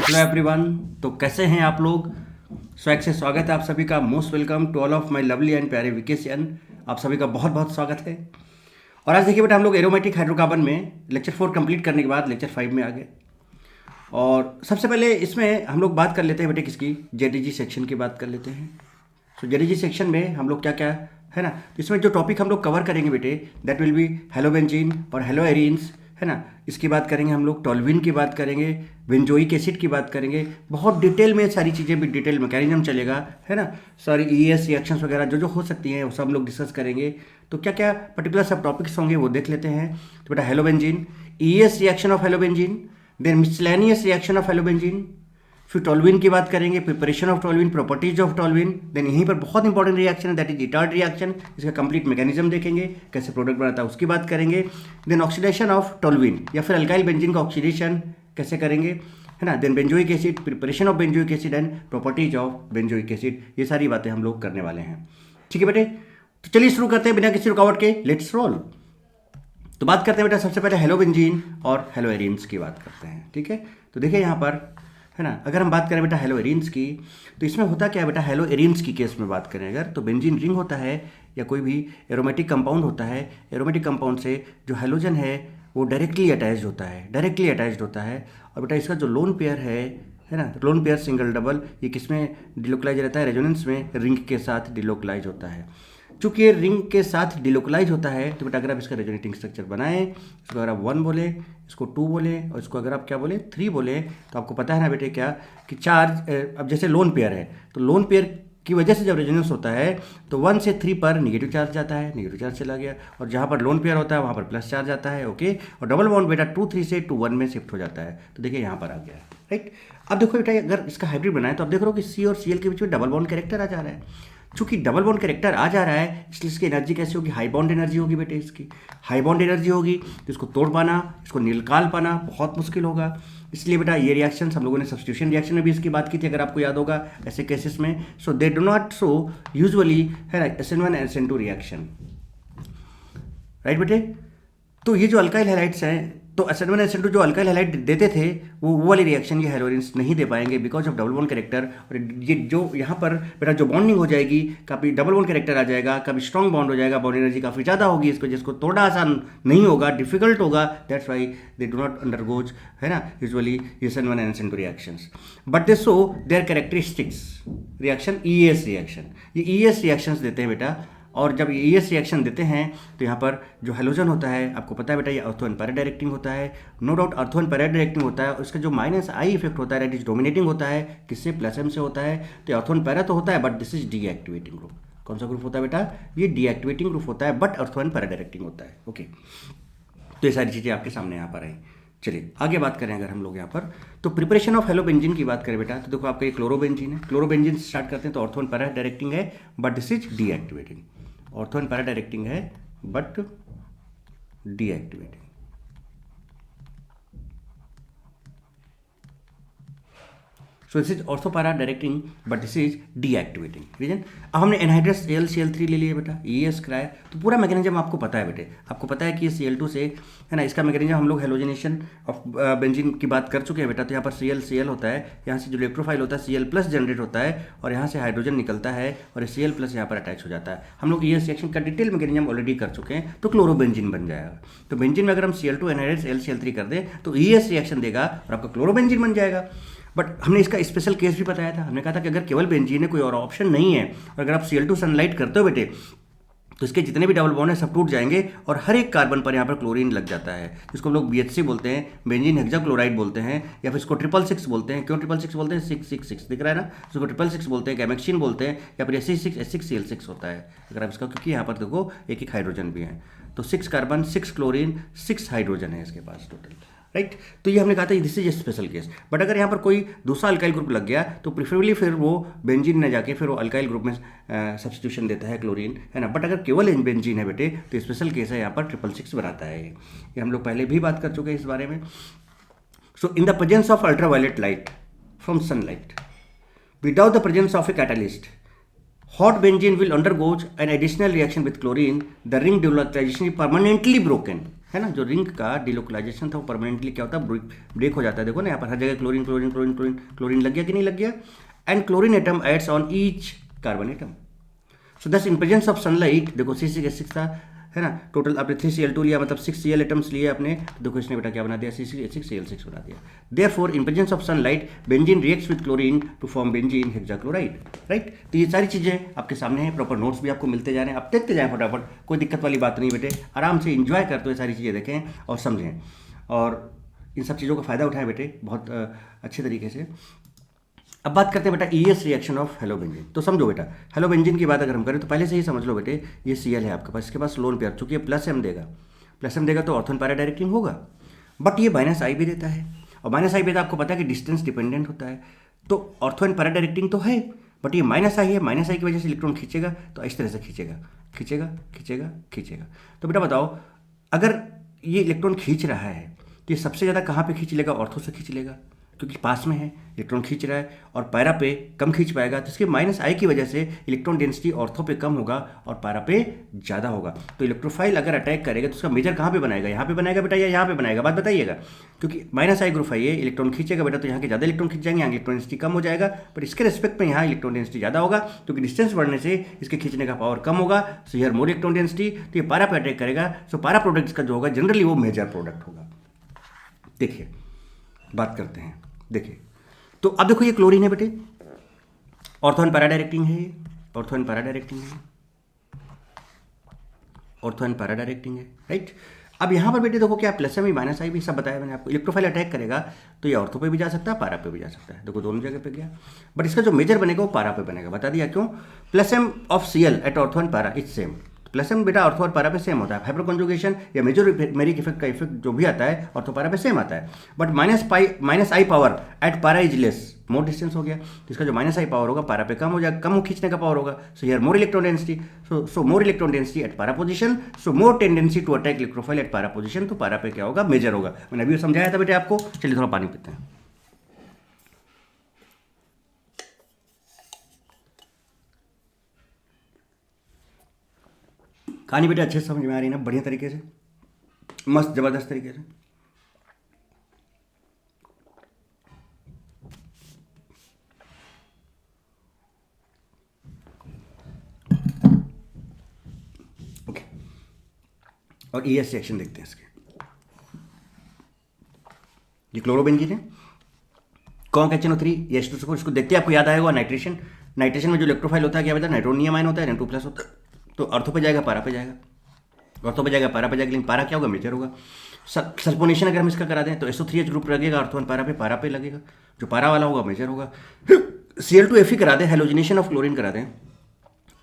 Hello everyone. तो कैसे हैं आप लोग? स्वैग से स्वागत है आप सभी का। Most welcome to all of my lovely and प्यारे वेकेशन। आप सभी का बहुत बहुत स्वागत है। और आज देखिए बेटा, हम लोग एरोमेटिक हाइड्रोकार्बन में लेक्चर 4 कंप्लीट करने के बाद लेक्चर 5 में आ गए। और सबसे पहले इसमें हम लोग बात कर लेते हैं बेटे किसकी, जेडीजी सेक्शन की बात कर लेते हैं। तो जेडीजी सेक्शन में हम लोग क्या क्या है ना, तो इसमें जो टॉपिक हम लोग कवर करेंगे बेटे, दैट विल बी हेलोबेंजीन और हेलोएरीन्स, है ना। इसकी बात करेंगे हम लोग, टोल्यूइन की बात करेंगे, बेंजोइक एसिड की बात करेंगे। बहुत डिटेल में सारी चीज़ें भी, डिटेल मैकेनिज्म चलेगा, है ना। सारी ईएस रिएक्शंस वगैरह जो जो हो सकती हैं वो सब हम लोग डिस्कस करेंगे। तो क्या क्या पर्टिकुलर सब टॉपिक्स होंगे वो देख लेते हैं। तो बेटा halobenzene, ES reaction of halobenzene, then miscellaneous reaction of halobenzene, फिर टोल्यूइन की बात करेंगे, preparation of toluene, properties of toluene. Then यहीं पर बहुत इंपॉर्टेंट रिएक्शन है दैट इज इटार्ड रिएक्शन। इसका कंप्लीट मैकेनिज्म देखेंगे, कैसे प्रोडक्ट बनता है उसकी बात करेंगे। देन ऑक्सीडेशन ऑफ टोल्यूइन या फिर अल्काइल बेंजीन का ऑक्सीडेशन कैसे करेंगे, है ना। Then benzoic acid, preparation of benzoic acid and properties of benzoic acid. ये सारी बातें हम लोग करने वाले हैं, ठीक है बेटे। तो चलिए शुरू करते हैं बिना किसी रुकावट के, लेट्स रोल। तो बात करते हैं बेटा सबसे पहले हेलोबेंजीन और हेलोएरीन्स की बात करते हैं, ठीक है। तो देखिए यहाँ पर, है ना, अगर हम बात करें बेटा हेलोएरीन्स की, तो इसमें होता क्या है बेटा, हेलोएरीन्स की केस में बात करें अगर, तो बेंजीन रिंग होता है या कोई भी एरोमेटिक कंपाउंड होता है। एरोमेटिक कंपाउंड से जो हेलोजन है वो डायरेक्टली अटैच्ड होता है, डायरेक्टली अटैच्ड होता है। और बेटा इसका जो लोन पेयर है ना, लोन पेयर सिंगल डबल, ये किस में डिलोकलाइज रहता है, रेजोनेंस में रिंग के साथ डिलोकलाइज होता है। चूंकि ये रिंग के साथ डिलोकलाइज होता है तो बेटा अगर आप इसका रेजोनेटिंग स्ट्रक्चर बनाएं, इसको अगर आप 1 बोले, इसको 2 बोले और इसको अगर आप क्या बोले 3 बोले, तो आपको पता है ना बेटे क्या कि चार्ज, अब जैसे लोन पेयर है तो लोन पेयर की वजह से जब रेजोनेंस होता है तो 1 से 3 पर निगेटिव चार्ज जाता है, निगेटिव चार्ज चला गया, और जहाँ पर लोन पेयर होता है वहाँ पर प्लस चार्ज आता है, ओके। और डबल बॉन्ड बेटा 2 3 से 2 1 में शिफ्ट हो जाता है। तो देखिए यहाँ पर आ गया, राइट। अब देखो बेटा अगर इसका हाइब्रिड बनाए तो आप देख रहे हो कि सी और सीएल के बीच में डबल बॉन्ड कैरेक्टर आ जा रहा है। चूंकि डबल बॉन्ड कैरेक्टर आ जा रहा है इसलिए इसकी एनर्जी कैसी होगी, हाई बॉन्ड एनर्जी होगी बेटे। इसकी हाई बॉन्ड एनर्जी होगी तो इसको तोड़ पाना, इसको निकाल पाना बहुत मुश्किल होगा। इसलिए बेटा ये रिएक्शन हम लोगों ने सब्स्टिट्यूशन रिएक्शन में भी इसकी बात की थी, अगर आपको याद होगा ऐसे केसेस में। So they do not show usually, है ना, SN1 SN2 रिएक्शन, राइट बेटे। तो ये जो अल्काइल हैलाइड्स हैं, तो SN1 SN2 जो अल्काइल हैलाइड देते थे वो वाली रिएक्शन ये हेलोएरीन्स नहीं दे पाएंगे because of double bond character. और ये जो यहाँ पर बेटा जो बॉन्डिंग हो जाएगी, कभी डबल बॉन्ड कैरेक्टर आ जाएगा, कभी स्ट्रॉन्ग बॉन्ड हो जाएगा, बॉन्ड एनर्जी काफ़ी ज़्यादा होगी इसको, जिसको थोड़ा आसान नहीं होगा, डिफिकल्ट होगा। That's why they do not undergoes, है ना, usually SN1 and SN2 reactions, but they show their characteristics reaction, ES reaction. ये ES रिएक्शंस देते हैं बेटा। और जब ES रिएक्शन देते हैं तो यहाँ पर जो हेलोजन होता है, आपको पता है बेटा ये ऑर्थो एंड पैरा डायरेक्टिंग होता है, no doubt ortho and para directing होता है। उसका जो -I इफेक्ट होता है दैट इज डोमिनेटिंग होता है, किससे, +M से होता है। तो ऑर्थो एंड पैरा तो होता है but this is deactivating group. कौन सा ग्रुप होता है बेटा, ये डीएक्टिवेटिंग ग्रुप होता है but ortho and para directing होता है, ओके। तो ये सारी चीज़ें आपके सामने यहाँ पर आई। चलिए आगे बात करें अगर हम लोग यहाँ पर, तो प्रिपरेशन ऑफ हेलोबेंजीन की बात करें बेटा, तो देखो आपका ये क्लोरोबेंजीन है। क्लोरोबेंजीन से स्टार्ट करते हैं तो ऑर्थो एंड पैरा डायरेक्टिंग है but this is deactivating. Ortho and para directing है but deactivating. So this is ortho para directing but this is deactivating region. अब हमने एनहाइड्रस ClCl3 ले लिए बेटा, ES कराया, तो पूरा मैकेनिज्म आपको पता है बेटे। आपको पता है कि Cl2 से, है ना, इसका मैकेनिज्म हम लोग हेलोजिनेशन ऑफ बेंजीन की बात कर चुके हैं बेटा। तो यहाँ पर Cl होता है, यहाँ से जो इलेक्ट्रोफाइल होता है Cl+ जनरेट होता है और यहाँ से हाइड्रोजन निकलता है और Cl+ यहाँ पर अटैच हो जाता है। हम लोग ES रिएक्शन का डिटेल मैकेनिज्म ऑलरेडी कर चुके हैं, तो क्लोरोबेंजीन बन जाएगा। तो बेंजीन में अगर हम Cl2 एनहाइड्रस ClCl3 कर दें तो ES रिएक्शन देगा और आपका क्लोरोबेंजीन बन जाएगा। बट हमने इसका स्पेशल केस भी बताया था, हमने कहा था कि अगर केवल बेंजीन है, कोई और ऑप्शन नहीं है, और अगर आप Cl2 सनलाइट करते हो बेटे तो इसके जितने भी डबल बॉन्ड है सब टूट जाएंगे और हर एक कार्बन पर यहाँ पर क्लोरीन लग जाता है, जिसको हम लोग BHC बोलते हैं, बेंजीन हेक्साक्लोराइड बोलते हैं, या फिर इसको 666 बोलते हैं। क्यों 666 बोलते हैं, 666 दिख रहा है ना, इसको 666 बोलते हैं, गैमेक्सिन बोलते हैं, या फिर H6Cl6 होता है अगर आप इसका, क्योंकि यहाँ पर देखो एक एक हाइड्रोजन भी है, तो 6 कार्बन 6 क्लोरीन 6 हाइड्रोजन है इसके पास टोटल, राइट। तो ये हमने कहा था this is a special case. But अगर यहाँ पर कोई दूसरा अल्काइल ग्रुप लग गया तो प्रिफरेबली फिर वो बेंजीन न जाके फिर वो अल्काइल ग्रुप में सब्स्टिट्यूशन देता है, क्लोरीन, है ना। बट अगर केवल बेंजीन है बेटे तो स्पेशल केस है, यहाँ पर 666 बनाता है। ये हम लोग पहले भी बात कर चुके हैं इस बारे में। So in the presence of ultraviolet light from sunlight without the presence of a catalyst, hot benzene will undergo an additional reaction with chlorine, the ring delocalization is permanently broken, है ना, जो रिंग का delocalisation था वो permanently क्या होता है, break हो जाता है। देखो ना यहाँ पर हर जगह chlorine chlorine chlorine chlorine chlorine लग गया कि नहीं लग गया, and chlorine atom adds on each carbon atom. So this in presence of sunlight, देखो C6H6 था, है ना, टोटल आपने 3Cl2 लिया, मतलब 6Cl एटम्स लिए आपने, देखो इसने बेटा क्या बना दिया, C6H6Cl6 बना दिया। Therefore in presence of sunlight benzene reacts with chlorine to form benzene hexachloride, right. तो ये सारी चीज़ें आपके सामने हैं, प्रॉपर नोट्स भी आपको मिलते जा रहे हैं, आप देखते जाएं फटाफट, कोई दिक्कत वाली बात नहीं बेटे, आराम से इंजॉय करते हुए सारी चीज़ें देखें और समझें, और इन सब चीज़ों का फ़ायदा उठाएं बेटे बहुत अच्छे तरीके से। अब बात करते हैं बेटा ES रिएक्शन ऑफ हेलोबेंजीन। तो समझो बेटा, हेलोबेंजीन की बात अगर हम करें तो पहले से ही समझ लो बेटे, ये Cl है आपके पास, इसके पास लोन पेयर, चूंकि ये प्लस M देगा तो ऑर्थोन पैरा डायरेक्टिंग होगा, बट ये -I भी देता है, और -I भी आपको पता है कि डिस्टेंस डिपेंडेंट होता है, तो ऑर्थोन पैरा डायरेक्टिंग तो है, बट ये -I है, -I की वजह से इलेक्ट्रॉन खींचेगा, तो इस तरह से खींचेगा खींचेगा खींचेगा खींचेगा। तो बेटा बताओ, अगर ये इलेक्ट्रॉन खींच रहा है तो ये सबसे ज़्यादा कहाँ पे खींच लेगा, ऑर्थो से खींच लेगा, क्योंकि पास में है, इलेक्ट्रॉन खींच रहा है, और पैरा पे कम खींच पाएगा, तो इसके -I की वजह से इलेक्ट्रॉन डेंसिटी ऑर्थो पे कम होगा और पैरा पे ज़्यादा होगा। तो इलेक्ट्रोफाइल अगर अटैक करेगा तो उसका मेजर कहाँ पे बनाएगा, यहाँ पे बनाएगा बेटा या यहाँ पे बनाएगा, बात बताइएगा, क्योंकि -I ग्रुप है, ये इलेक्ट्रॉन खींचेगा बेटा, तो यहाँ के ज़्यादा इलेक्ट्रॉन खींच जाएंगे, यहाँ इलेक्ट्रॉन डेंसिटी कम हो जाएगा, पर इसके रिस्पेक्ट में यहाँ इलेक्ट्रॉन डेंसिटी ज़्यादा होगा, क्योंकि डिस्टेंस बढ़ने से इसके खींचने का पावर कम होगा, so here more electron density, तो ये पैरा पे अटैक करेगा, सो पैरा प्रोडक्ट का जो होगा जनरली वो मेजर प्रोडक्ट होगा। देखिए बात करते हैं, देखिए तो अब देखो ये क्लोरीन है बेटे, ऑर्थोन पैरा डायरेक्टिंग है, ये ऑर्थोन पैरा डायरेक्टिंग है, ऑर्थोन पैरा डायरेक्टिंग है, राइट। अब यहाँ पर बेटे देखो क्या प्लस में -I भी सब बताया मैंने आपको, इलेक्ट्रोफाइल अटैक करेगा तो ये ऑर्थो पे भी जा सकता है, पैरा पे भी जा सकता है, देखो दोनों जगह पे गया, बट इसका जो मेजर बनेगा वो पैरा पे बनेगा, बता दिया क्यों, +M of Cl at ortho and para it's same, +M बेटा ऑर्थो और पैरा पे सेम होता है, हाइपर कॉन्जुगेशन या मेजर मेरिक इफेक्ट का इफेक्ट जो भी आता है ऑर्थो पैरा पे सेम आता है, but -I power eight para is less, more distance हो गया, तो इसका जो -I पावर होगा पैरा पे कम हो जाएगा, कम खींचने का पावर होगा, so here more electron density, so more electron density at para position, so more tendency to attack electrophile at para position, तो पैरा पे क्या होगा, मेजर होगा। मैंने अभी समझाया था बेटे आपको, चलिए थोड़ा पानी पीते हैं। कहानी बेटे अच्छे से समझ में आ रही है ना, बढ़िया तरीके से, मस्त जबरदस्त तरीके से। ओके, और ES रिएक्शन देखते हैं इसके। ये क्लोरोबेंजीन है, कौन HNO3, ये H2SO4, इसको देखते हैं आपको याद आएगा नाइट्रेशन, नाइट्रेशन में जो इलेक्ट्रोफाइल होता है क्या बेटा, नाइट्रोनियम आयन होता है, N2+ होता है, तो ऑर्थो पे जाएगा पैरा पे जाएगा, ऑर्थो पे जाएगा पैरा पे जाएगा, लेकिन पैरा क्या होगा, मेजर होगा। सल्फोनेशन अगर हम इसका करा दें तो SO3H ग्रुप लगेगा ऑर्थो पैरा पे लगेगा, जो पैरा वाला होगा मेजर होगा। Cl2Fe करा दें, हेलोजिनेशन ऑफ क्लोरीन करा दें,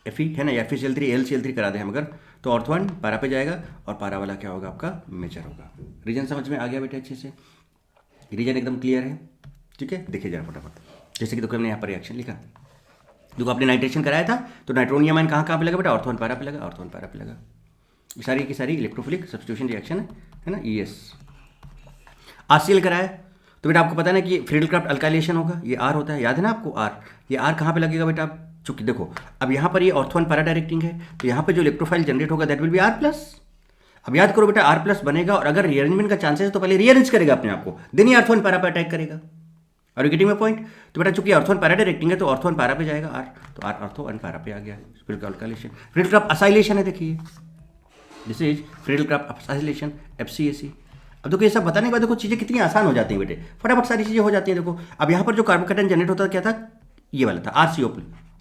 Fe है ना, या FeCl3 LCl3 करा दें हम अगर, तो ऑर्थो पैरा पे जाएगा और पैरा वाला क्या होगा आपका, मेजर होगा। रीजन समझ में आ गया बेटे अच्छे से, रीजन एकदम क्लियर है, ठीक है। देखिए जरा फटाफट, जैसे कि तो हमने यहाँ पर रिएक्शन लिखा, देखो आपने नाइट्रेशन कराया था तो नाइट्रोनियम आयन कहाँ पे लगा बेटा, ऑर्थोन पैरा पे लगा, ऑर्थोन पैरा पे लगा, सारी की सारी इलेक्ट्रोफिलिक सब्स्टिट्यूशन रिएक्शन है ना, ES। RCl कराया तो बेटा आपको पता है ना कि फ्रीडलक्राफ्ट अल्काइलेशन होगा, ये R होता है, याद है ना आपको R, ये R कहाँ पे लगेगा बेटा, चूंकि देखो अब यहाँ पर ये ऑर्थोन पैरा डायरेक्टिंग है, तो यहाँ पे जो इलेक्ट्रोफाइल जनरेट होगा दैट विल बी R+। अब याद करो बेटा R+ बनेगा, और अगर रीअरेंजमेंट का चांसेस है तो पहले रीअरेंज करेगा अपने आप को, देन ही ऑर्थोन पैरा पे अटैक करेगा। और गेटिंग में पॉइंट, तो बेटा चूंकि ऑर्थोन पैरा डायरेक्टिंग है तो ऑर्थोन पैरा पे जाएगा R, तो R ऑर्थो एंड पैरा पे आ गया, फ्रीडलक्राफ्ट फ्रीडलक्राफ्ट असाइलेशन है, देखिए this is Friedel-Crafts acylation FCAC। अब देखो ये सब बताने के बाद देखो चीज़ें कितनी आसान हो जाती हैं बेटे, फटाफट सारी चीज़ें हो जाती हैं। देखो अब यहाँ पर जो कार्बोकेटन जनरेट होता क्या था, ये वाला था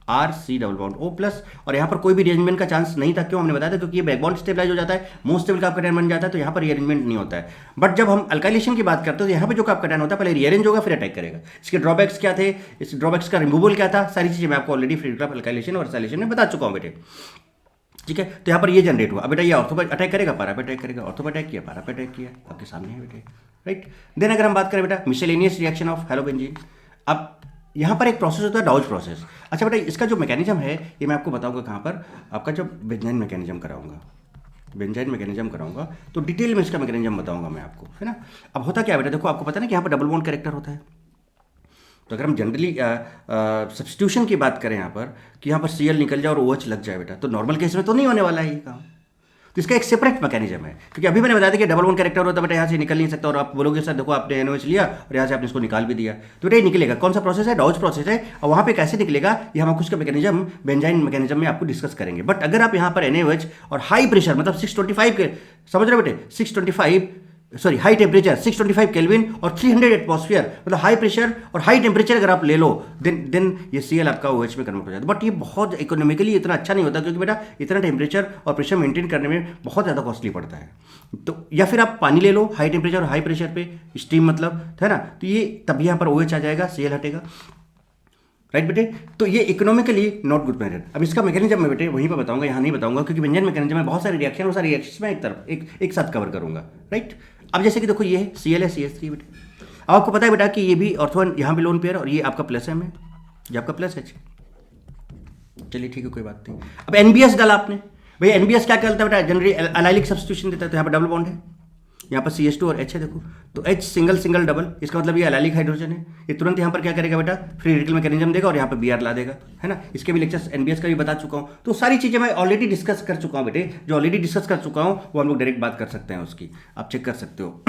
RC डबल बॉन्ड O+, और यहाँ पर कोई भी रीअरेंजमेंट का चांस नहीं था, क्यों हमने बताया था, क्योंकि ये बैकबॉन्ड स्टेबलाइज हो जाता है, मोस्ट स्टेबल कार्बोकेटन बन जाता है, तो यहाँ पर रीअरेंजमेंट नहीं होता है। बट जब हम अल्काइलेशन की बात करते हैं तो यहाँ पर जो कार्बोकेटन होता है पहले रीअरेंज होगा फिर अटैक करेगा। इसके ड्रॉबैक्स क्या थे, इस ड्रॉबैक्स का रिमूवल क्या था, सारी चीज़ें मैं आपको ऑलरेडी फ्रीडलक्राफ्ट अल्काइलेशन और असाइलेशन में बता चुका हूँ बेटे, ठीक है। तो यहाँ पर ये जनरेट हुआ, अब बेटा ये ऑर्थो पे अटैक करेगा, पैरा पे अटैक करेगा, ऑर्थो पे अटैक किया, पैरा पे अटैक किया, आपके सामने है बेटे, राइट। देन अगर हम बात करें बेटा मिसलेनियस रिएक्शन ऑफ हेलोबेंजीन, अब यहाँ पर एक प्रोसेस होता है डाउज प्रोसेस। अच्छा बेटा इसका जो मैकेनिज्म है ये मैं आपको बताऊंगा कहाँ पर, आपका जब बेंजाइन मैकेनिज्म कराऊंगा तो डिटेल में इसका मैकेनिज्म बताऊंगा मैं आपको, है ना। अब होता क्या बेटा, देखो आपको पता है ना कि यहाँ पर डबल बॉन्ड कैरेक्टर होता है, तो अगर हम जनरली सब्स्टिट्यूशन की बात करें यहाँ पर कि यहाँ पर Cl निकल जाए और OH लग जाए बेटा, तो नॉर्मल केस में तो नहीं होने वाला है ये काम। तो इसका एक सेपरेट मैकेनिज्म है, क्योंकि अभी मैंने बताया था कि डबल बॉन्ड कैरेक्टर होता है बेटा, यहाँ से निकल नहीं सकता, और आप बोलोगे सर देखो आपने NOH लिया और यहाँ से आपने इसको निकाल भी दिया, तो बेटा ये निकलेगा। कौन सा प्रोसेस है? डॉज प्रोसेस है। और वहाँ पे कैसे निकलेगा ये हम आपको उसका मैकेनिज्म बेंजाइन मैकेनिज्म में आपको डिस्कस करेंगे। बट अगर आप यहाँ पर NaOH और हाई प्रेशर मतलब 625 के, समझ रहे बेटे, 625 सॉरी हाई टेम्परेचर 625 केल्विन और 300 एटमॉस्फेयर, मतलब हाई प्रेशर और हाई टेम्परेचर अगर आप ले लो देन ये Cl आपका OH में कन्वर्ट हो जाता है। बट ये बहुत इकोनॉमिकली इतना अच्छा नहीं होता, क्योंकि बेटा इतना टेम्परेचर और प्रेशर मेंटेन करने में बहुत ज़्यादा कॉस्टली पड़ता है। तो या फिर आप पानी ले लो हाई टेम्परेचर और हाई प्रेशर पे, स्टीम मतलब, है ना, तो ये तब यहाँ पर OH आ जाएगा, Cl हटेगा, राइट बेटे। तो ये इकोनॉमिकली नॉट गुड मेथड। अब इसका मैकेनिज्म मैं बेटे वहीं पर बताऊंगा, यहाँ नहीं बताऊंगा, क्योंकि व्यंजन मैकेनिज्म में बहुत सारे रिएक्शन और सारे रिएक्शन में एक साथ कवर करूंगा, राइट। अब जैसे कि देखो ये Cl है CH3 बेटे, अब आपको पता है बेटा कि ये भी ऑर्थो यहाँ पे लोन पेयर और ये आपका प्लस M है, ये आपका प्लस H। चलिए ठीक है, कोई बात नहीं। अब NBS डाला आपने, भैया NBS क्या कहता है बेटा? जनरली एलाइलिक सब्स्टिट्यूशन देता है, तो यहाँ पर डबल बॉन्ड है, यहाँ पर CH2 और H है, देखो तो H सिंगल सिंगल डबल, इसका मतलब ये एलाइलिक हाइड्रोजन है। ये तुरंत यहाँ पर क्या करेगा बेटा? फ्री रेडिकल मैकेनिज्म देगा और यहाँ पर Br ला देगा, है ना। इसके भी लेक्चर्स NBS का भी बता चुका हूँ, तो सारी चीज़ें मैं ऑलरेडी डिस्कस कर चुका हूँ बेटे। जो ऑलरेडी डिस्कस कर चुका हूँ वो हम लोग डायरेक्ट बात कर सकते हैं उसकी, आप चेक कर सकते हो।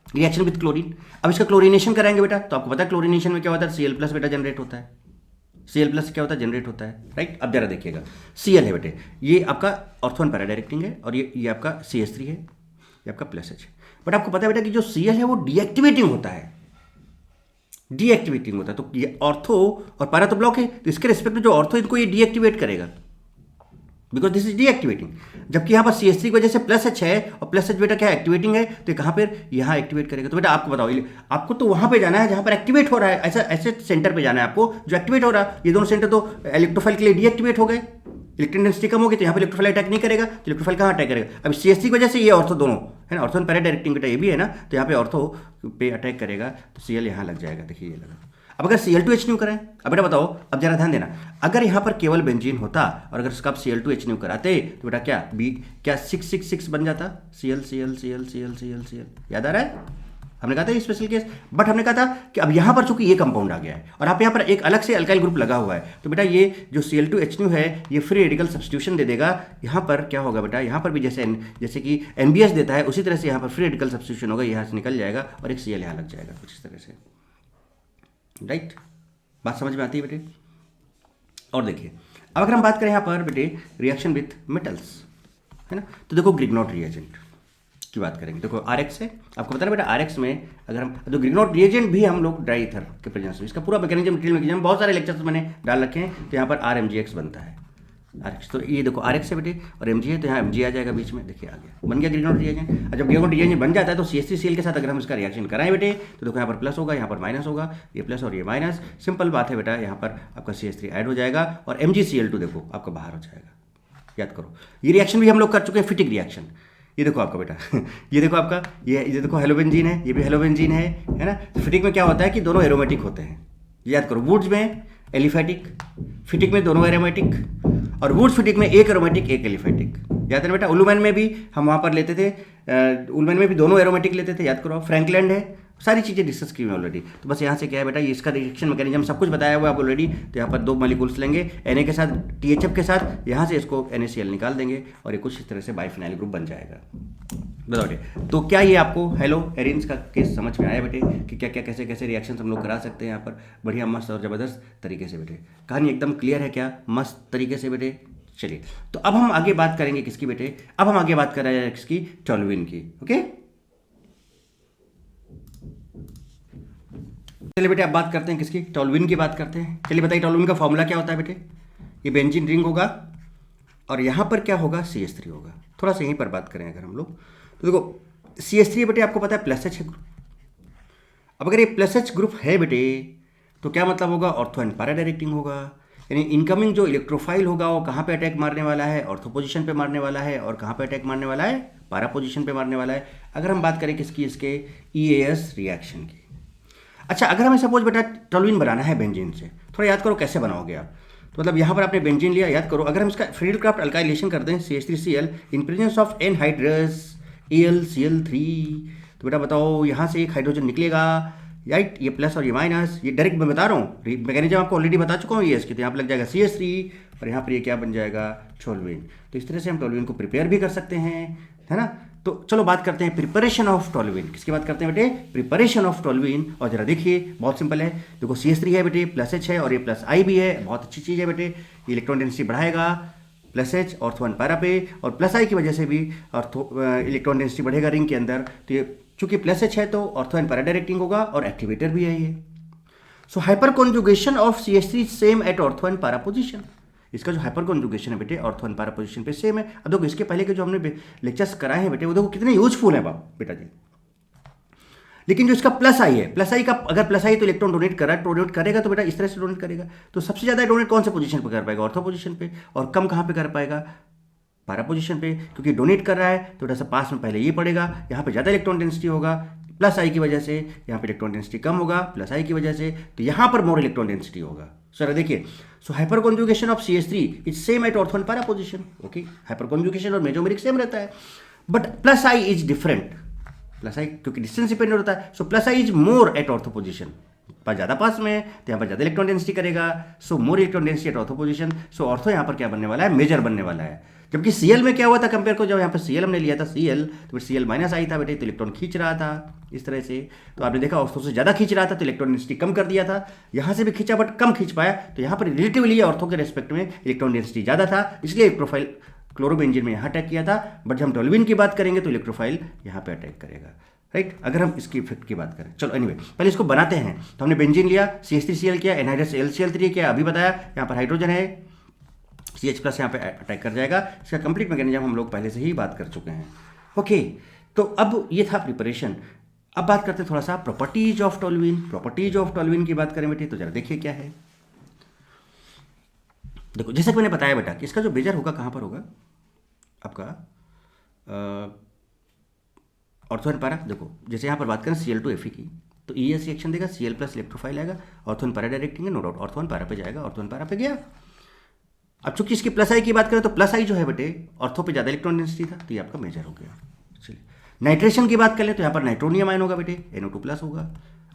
रिएक्शन विद क्लोरीन, अब इसका क्लोरीनेशन कराएंगे बेटा, तो आपको पता है क्लोरीनेशन में क्या होता है? Cl+ बेटा जनरेट होता है, Cl+ क्या होता है? जनरेट होता है, राइट। अब जरा देखिएगा, Cl है बेटे, ये आपका ऑर्थो पैरा डायरेक्टिंग है, और ये आपका CH3 है, ये आपका प्लस H। बट आपको पता है बेटा कि जो Cl है वो डीएक्टिवेटिंग होता है, डीएक्टिवेटिंग होता है। तो ये ऑर्थो और पैरा तो ब्लॉक है, तो इसके रिस्पेक्ट में जो ऑर्थो इनको ये डीएक्टिवेट करेगा, बिकॉज दिस इज डीएक्टिवेटिंग। जबकि यहाँ पर CH3 की वजह से प्लस H है, और प्लस H बेटा क्या एक्टिवेटिंग है, तो कहाँ पर यहाँ एक्टिवेट करेगा। तो बेटा आपको बताओ, आपको तो वहाँ पे जाना है जहाँ पर एक्टिवेट हो रहा है, ऐसे सेंटर पे जाना है आपको जो एक्टिवेट हो रहा है। ये दोनों सेंटर तो इलेक्ट्रोफाइल के लिए डीएक्टिवेट हो गए, इलेक्ट्रॉन डेंसिटी कम होगी, तो यहाँ पे इलेक्ट्रोफाइल अटैक नहीं करेगा, तो इलेक्ट्रोफाइल कहाँ अटैक करेगा? अब CH3 की वजह से ये ऑर्थो दोनों है ना, ऑर्थो पैरा डायरेक्टिंग बेटा ये भी है ना, तो यहाँ पे ऑर्थो पे अटैक करेगा, तो Cl यहाँ लग जाएगा, देखिए ये लगा। अब अगर Cl2H कराएं, अब बेटा बताओ, अब जरा ध्यान देना, अगर यहाँ पर केवल बेंजीन होता और अगर उसका आप Cl2H कराते तो बेटा क्या 666 बन जाता, Cl, याद आ रहा है? हमने कहा था स्पेशल केस, बट हमने कहा था कि अब यहाँ पर चूंकि ये कंपाउंड आ गया है और आप यहाँ पर एक अलग से अल्काइल ग्रुप लगा हुआ है, तो बेटा ये जो Cl2H है ये फ्री रेडिकल सब्स्टिट्यूशन दे देगा। यहाँ पर क्या होगा बेटा? यहाँ पर भी जैसे कि NBS देता है उसी तरह से यहाँ पर फ्री रेडिकल सब्स्टिट्यूशन होगा, यहाँ से निकल जाएगा और एक Cl यहाँ लग जाएगा, कुछ इस तरह से, राइट। बात समझ में आती है बेटे? और देखिए, अब अगर हम बात करें यहाँ पर बेटे रिएक्शन विथ मेटल्स, है ना, तो देखो ग्रिग्नॉट रिएजेंट की बात करेंगे। देखो RX है, आपको पता है बेटा RX में अगर हम तो ग्रिग्नॉट रिएजेंट भी हम लोग ड्राई ईथर के प्रेजेंस में, इसका पूरा मैकेनिज्म डिटेल मैकेनिज्म बहुत सारे लेक्चर्स मैंने डाल रखे हैं। तो यहाँ पर RMgX बनता है, RX, तो ये देखो RX है बेटे और Mg है, तो यहाँ Mg आ जाएगा बीच में, देखिए आ गया, बन गया ग्रिग्नॉट रिएजेंट। और जब ग्रिग्नॉट रिएजेंट बन जाता है तो CH3Cl के साथ अगर हम इसका रिएक्शन कराएं बेटे, तो देखो यहाँ पर प्लस होगा, यहाँ पर माइनस होगा, ये प्लस और ये माइनस, सिंपल बात है बेटा, यहाँ पर आपका CH3 ऐड हो जाएगा और MgCl2 देखो आपका बाहर हो जाएगा। याद करो, ये रिएक्शन भी हम लोग कर चुके हैं, फिटिक रिएक्शन। ये देखो आपका बेटा ये देखो आपका ये देखो हेलोबेंजीन है, ये भी हेलोबेंजीन है ना। तो फिटिक में क्या होता है कि दोनों एरोमेटिक होते हैं, याद करो। वुड्स में एलिफेटिक, फिटिक में दोनों एरोमेटिक, और वुड्स फिटिक में एक एरोमेटिक एक एलिफेटिक, याद है बेटा। उलूमैन में भी हम वहाँ पर लेते थे, उलूमैन में भी दोनों एरोमेटिक लेते थे, याद करो। फ्रैंकलैंड है, सारी चीज़ें डिस्कस की हुई ऑलरेडी। तो बस यहाँ से क्या है बेटा, ये इसका रिएक्शन मैकेनिज्म सब कुछ बताया हुआ है आप ऑलरेडी। तो यहाँ पर दो मॉलिक्यूल्स लेंगे Na के साथ THF के साथ, यहाँ से इसको NaCl निकाल देंगे और ये कुछ इस तरह से बाइफिनाइल ग्रुप बन जाएगा। बताओ बेटे, तो क्या ये आपको हेलो एरिन्स का केस समझ में आया बेटे कि क्या क्या कैसे कैसे रिएक्शन हम लोग करा सकते हैं यहाँ पर बढ़िया मस्त और ज़बरदस्त तरीके से बेटे? कहानी एकदम क्लियर है क्या? मस्त तरीके से बेटे। चलिए, तो अब हम आगे बात करेंगे किसकी बेटे? अब हम आगे बात कर रहे हैं किसकी? टोल्यूइन की। ओके, चलिए बेटे अब बात करते हैं किसकी? टोल्यूइन की बात करते हैं। चलिए बताइए टोल्यूइन का फॉर्मूला क्या होता है बेटे? ये बेंजीन रिंग होगा और यहाँ पर क्या होगा? CH3 होगा। थोड़ा सा यहीं पर बात करें अगर हम लोग, तो देखो CH3 बेटे आपको पता है प्लस H ग्रुप। अब अगर ये प्लस H ग्रुप है बेटे, तो क्या मतलब होगा? ऑर्थो एंड पैरा डायरेक्टिंग होगा, यानी इनकमिंग जो इलेक्ट्रोफाइल होगा वो कहाँ पे अटैक मारने वाला है? ऑर्थो पोजीशन पे मारने वाला है। और कहाँ पे अटैक मारने वाला है? पैरा पोजीशन पे मारने वाला है। अगर हम बात करें किसकी? इसके EAS रिएक्शन की। अच्छा, अगर हमें सपोज बेटा टोल्यूइन बनाना है बेंजीन से, थोड़ा याद करो कैसे बनाओगे आप। तो मतलब यहाँ पर आपने बेंजीन लिया, याद करो, अगर हम इसका फ्रीडक्राफ्ट अल्काइलेशन करते हैं CH3Cl in presence of anhydrous AlCl3, तो बेटा बताओ यहाँ से एक हाइड्रोजन निकलेगा, राइट, ये प्लस और ये माइनस, ये डायरेक्ट मैं बता रहा हूँ, मैकेनिज्म आपको ऑलरेडी बता चुका हूँ ये इसकी। तो यहाँ पर लग जाएगा CH3 और यहाँ पर ये क्या बन जाएगा, टोल्यूइन। तो इस तरह से हम टोल्यूइन को प्रिपेयर भी कर सकते हैं, है ना। तो चलो बात करते हैं प्रिपरेशन ऑफ टोल्यूइन। किसकी बात करते हैं बेटे, प्रिपरेशन ऑफ टोल्यूइन। और जरा देखिए बहुत सिंपल है, देखो CH3 है बेटे, प्लस H है और ये प्लस I भी है, बहुत अच्छी चीज़ है बेटे। इलेक्ट्रॉन डेंसिटी बढ़ाएगा plus H ortho one para पे, और प्लस I की वजह से भी इलेक्ट्रॉन डेंसिटी बढ़ेगा रिंग के अंदर। तो ये चूंकि प्लस H है तो ऑर्थो एंड पैरा डायरेक्टिंग होगा और एक्टिवेटर भी है ये। So hyperconjugation of CH3 same at ortho and para position. इसका जो हाइपर कॉन्जुगेशन है बेटे ऑर्थो एंड पैरा पोजिशन पे सेम है। अब देखो इसके पहले के जो हमने लेक्चर्स कराए हैं बेटे वो देखो कितने यूजफुल है बेटा जी। लेकिन जो इसका प्लस आई है, प्लस आई का अगर प्लस आई तो इलेक्ट्रॉन डोनेट कर रहा है, डोनेट करेगा तो बेटा इस तरह से डोनेट करेगा। तो सबसे ज़्यादा डोनेट कौन से पोजीशन पे कर पाएगा, ऑर्थो पोजीशन पे, और कम कहाँ पे कर पाएगा, पैरा पोजीशन पे। क्योंकि डोनेट कर रहा है तो बेटा सब पास में पहले ये पड़ेगा, यहाँ पे ज़्यादा इलेक्ट्रॉन डेंसिटी होगा प्लस आई की वजह से, यहाँ पे इलेक्ट्रॉन डेंसिटी कम होगा प्लस आई की वजह से, तो यहाँ पर मोर इलेक्ट्रॉन डेंसिटी होगा। सर देखिए, so hyperconjugation of CH3 is same at ortho and para position. Okay, hyperconjugation और मेजोमेरिक सेम रहता है, but plus I is different. Plus I क्योंकि डिस्टेंस डिपेंडेंट होता है, so plus I is more at ortho position. पर ज़्यादा पास में तो यहाँ पर ज़्यादा इलेक्ट्रॉन डेंसिटी करेगा, so more electron density at ortho position. So ortho यहाँ पर क्या बनने वाला है, मेजर बनने वाला है। जबकि Cl में क्या हुआ था कंपेयर को, जब यहाँ पर Cl हमने लिया था Cl तो Cl माइनस आई था बेटे, तो इलेक्ट्रॉन खींच रहा था इस तरह से। तो आपने देखा ऑर्थो से ज़्यादा खींच रहा था तो इलेक्ट्रॉन डेंसिटी कम कर दिया था, यहाँ से भी खींचा बट कम खींच पाया। तो यहाँ पर रिलेटिवली ऑर्थो के रेस्पेक्ट में इलेक्ट्रॉन डेंसिटी ज़्यादा था, इसलिए प्रोफाइल क्लोरोबेंजीन में यहाँ अटैक किया था। बट जब हम टोल्यूइन की बात करेंगे तो इलेक्ट्रोफाइल यहाँ पे अटैक करेगा, राइट। अगर हम इसकी इफेक्ट की बात करें, चलो एनीवे पहले इसको बनाते हैं। तो हमने बेंजीन लिया, CH3Cl किया, एनहाइड्रस LCl3 किया, अभी बताया यहाँ पर हाइड्रोजन है, CH प्लस यहाँ पे अटैक कर जाएगा। इसका कंप्लीट मैकेनिज्म हम लोग पहले से ही बात कर चुके हैं। ओके, तो अब ये था प्रिपरेशन। अब बात करते हैं थोड़ा सा properties of toluene. Properties of toluene की बात करें बेटे तो जरा देखिए क्या है। देखो जैसे कि मैंने बताया बेटा कि इसका जो मेजर होगा कहाँ पर होगा आपका ऑर्थो एंड पैरा। देखो जैसे यहाँ पर बात करें Cl2Fe की तो ES रिएक्शन देगा, Cl प्लस इलेक्ट्रोफाइल आएगा, ऑर्थो एंड पैरा डायरेक्टिंग है, no doubt ortho and para पे जाएगा, ऑर्थो एंड पैरा पे गया। अब चूंकि इसकी प्लस आई की बात करें तो प्लस आई जो है बेटे ऑर्थो पे ज़्यादा इलेक्ट्रॉन डेंसिटी था तो ये आपका मेजर हो गया। चलिए नाइट्रेशन की बात कर ले तो यहाँ पर नाइट्रोनियम आयन होगा बेटे, NO2 प्लस होगा,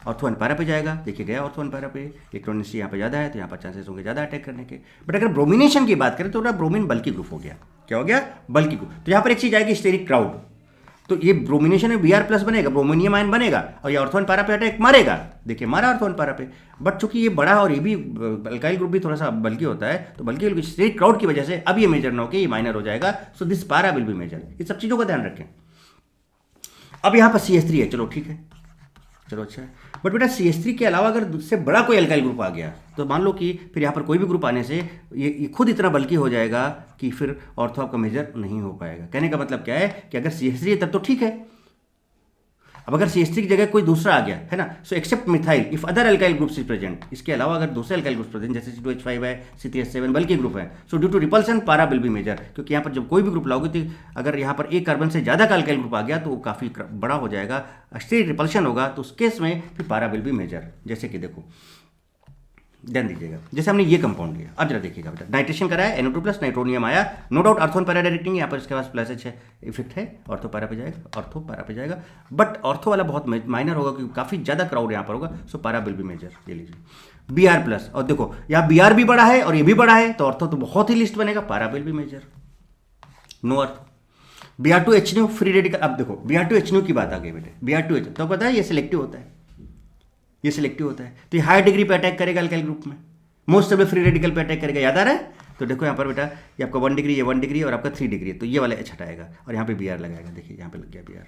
ऑर्थो एंड पैरा पे जाएगा। देखिए गया ऑर्थो एंड पैरा पे, इलेक्ट्रॉन डेंसिटी यहाँ पे ज़्यादा है तो यहाँ पर चांसेस होंगे ज़्यादा अटैक करने के। बट अगर ब्रोमिनेशन की बात करें तो ब्रोमीन बल्कि ग्रुप हो गया। क्या हो गया, बल्कि ग्रुप। तो यहाँ पर एक चीज़ आएगी स्टेरिक क्राउड, तो ये ब्रोमिनेशन में Br प्लस बनेगा, ब्रोमिनियम आयन बनेगा और ये ऑर्थो एंड पैरा पे अटैक मारेगा। देखिए मारा ऑर्थो एंड पैरा पे, बट चूंकि ये बड़ा और ये भी अल्काइल ग्रुप भी थोड़ा सा बल्कि होता है तो बल्कि स्टेरिक क्राउड की वजह से अब ये मेजर ना होकर ये माइनर हो जाएगा। So this para will be major. इस सब चीज़ों का ध्यान रखें। अब यहाँ पर CH3 है, चलो ठीक है, चलो अच्छा है। बट बेटा CH3 के अलावा अगर उससे बड़ा कोई अल्काइल ग्रुप आ गया तो मान लो कि फिर यहाँ पर कोई भी ग्रुप आने से ये खुद इतना बल्कि हो जाएगा कि फिर ऑर्थो आपका मेजर नहीं हो पाएगा। कहने का मतलब क्या है कि अगर CH3 है तब तो ठीक है। अब अगर CH3 की जगह कोई दूसरा आ गया है ना, so except methyl if other alkyl groups is present, इसके अलावा अगर दूसरे अल्काइल ग्रुप्स प्रेजेंट जैसे C2H5 है, C3H7 बल्कि ग्रुप है, so due to repulsion para will be major. क्योंकि यहाँ पर जब कोई भी ग्रुप लाओगे तो अगर यहाँ पर एक कार्बन से ज़्यादा का अल्काइल ग्रुप आ गया तो वो काफ़ी बड़ा हो जाएगा, स्टेरिक रिपल्शन होगा, तो उस केस में फिर पैरा विल बी मेजर। जैसे कि देखो ध्यान दीजिएगा, जैसे हमने ये कंपाउंड लिया, अब जरा देखिएगा बेटा नाइट्रेशन कराया, NO2 प्लस नाइट्रोनियम आया, no doubt ortho para directing, यहाँ पर इसके पास प्लस H है, इफेक्ट है, ऑर्थो पैरा पे जाएगा, ऑर्थो पैरा पे जाएगा। बट ऑर्थो वाला बहुत माइनर होगा क्योंकि काफ़ी ज़्यादा क्राउड यहाँ पर होगा, सो पैरा विल बी मेजर। ये लीजिए Br प्लस, और देखो यहाँ Br भी बड़ा है और ये भी बड़ा है तो ऑर्थो तो बहुत ही लिस्ट बनेगा, para will be major. No अर्थ Br2HNO फ्री रेडिकल। अब देखो Br2HNO की बात आ गई बेटे, Br2H तो पता है ये सिलेक्टिव होता है, ये सिलेक्टिव होता है तो ये हाई डिग्री पे अटैक करेगा अल्काइल ग्रुप में, मोस्ट स्टेबल फ्री रेडिकल पे अटैक करेगा। याद आ रहा है? तो देखो यहाँ पर बेटा ये आपका 1 डिग्री, ये 1 डिग्री और आपका 3 डिग्री, तो ये वाला H हटाएगा और यहाँ पे Br लगाएगा। देखिए यहाँ पे लग गया Br,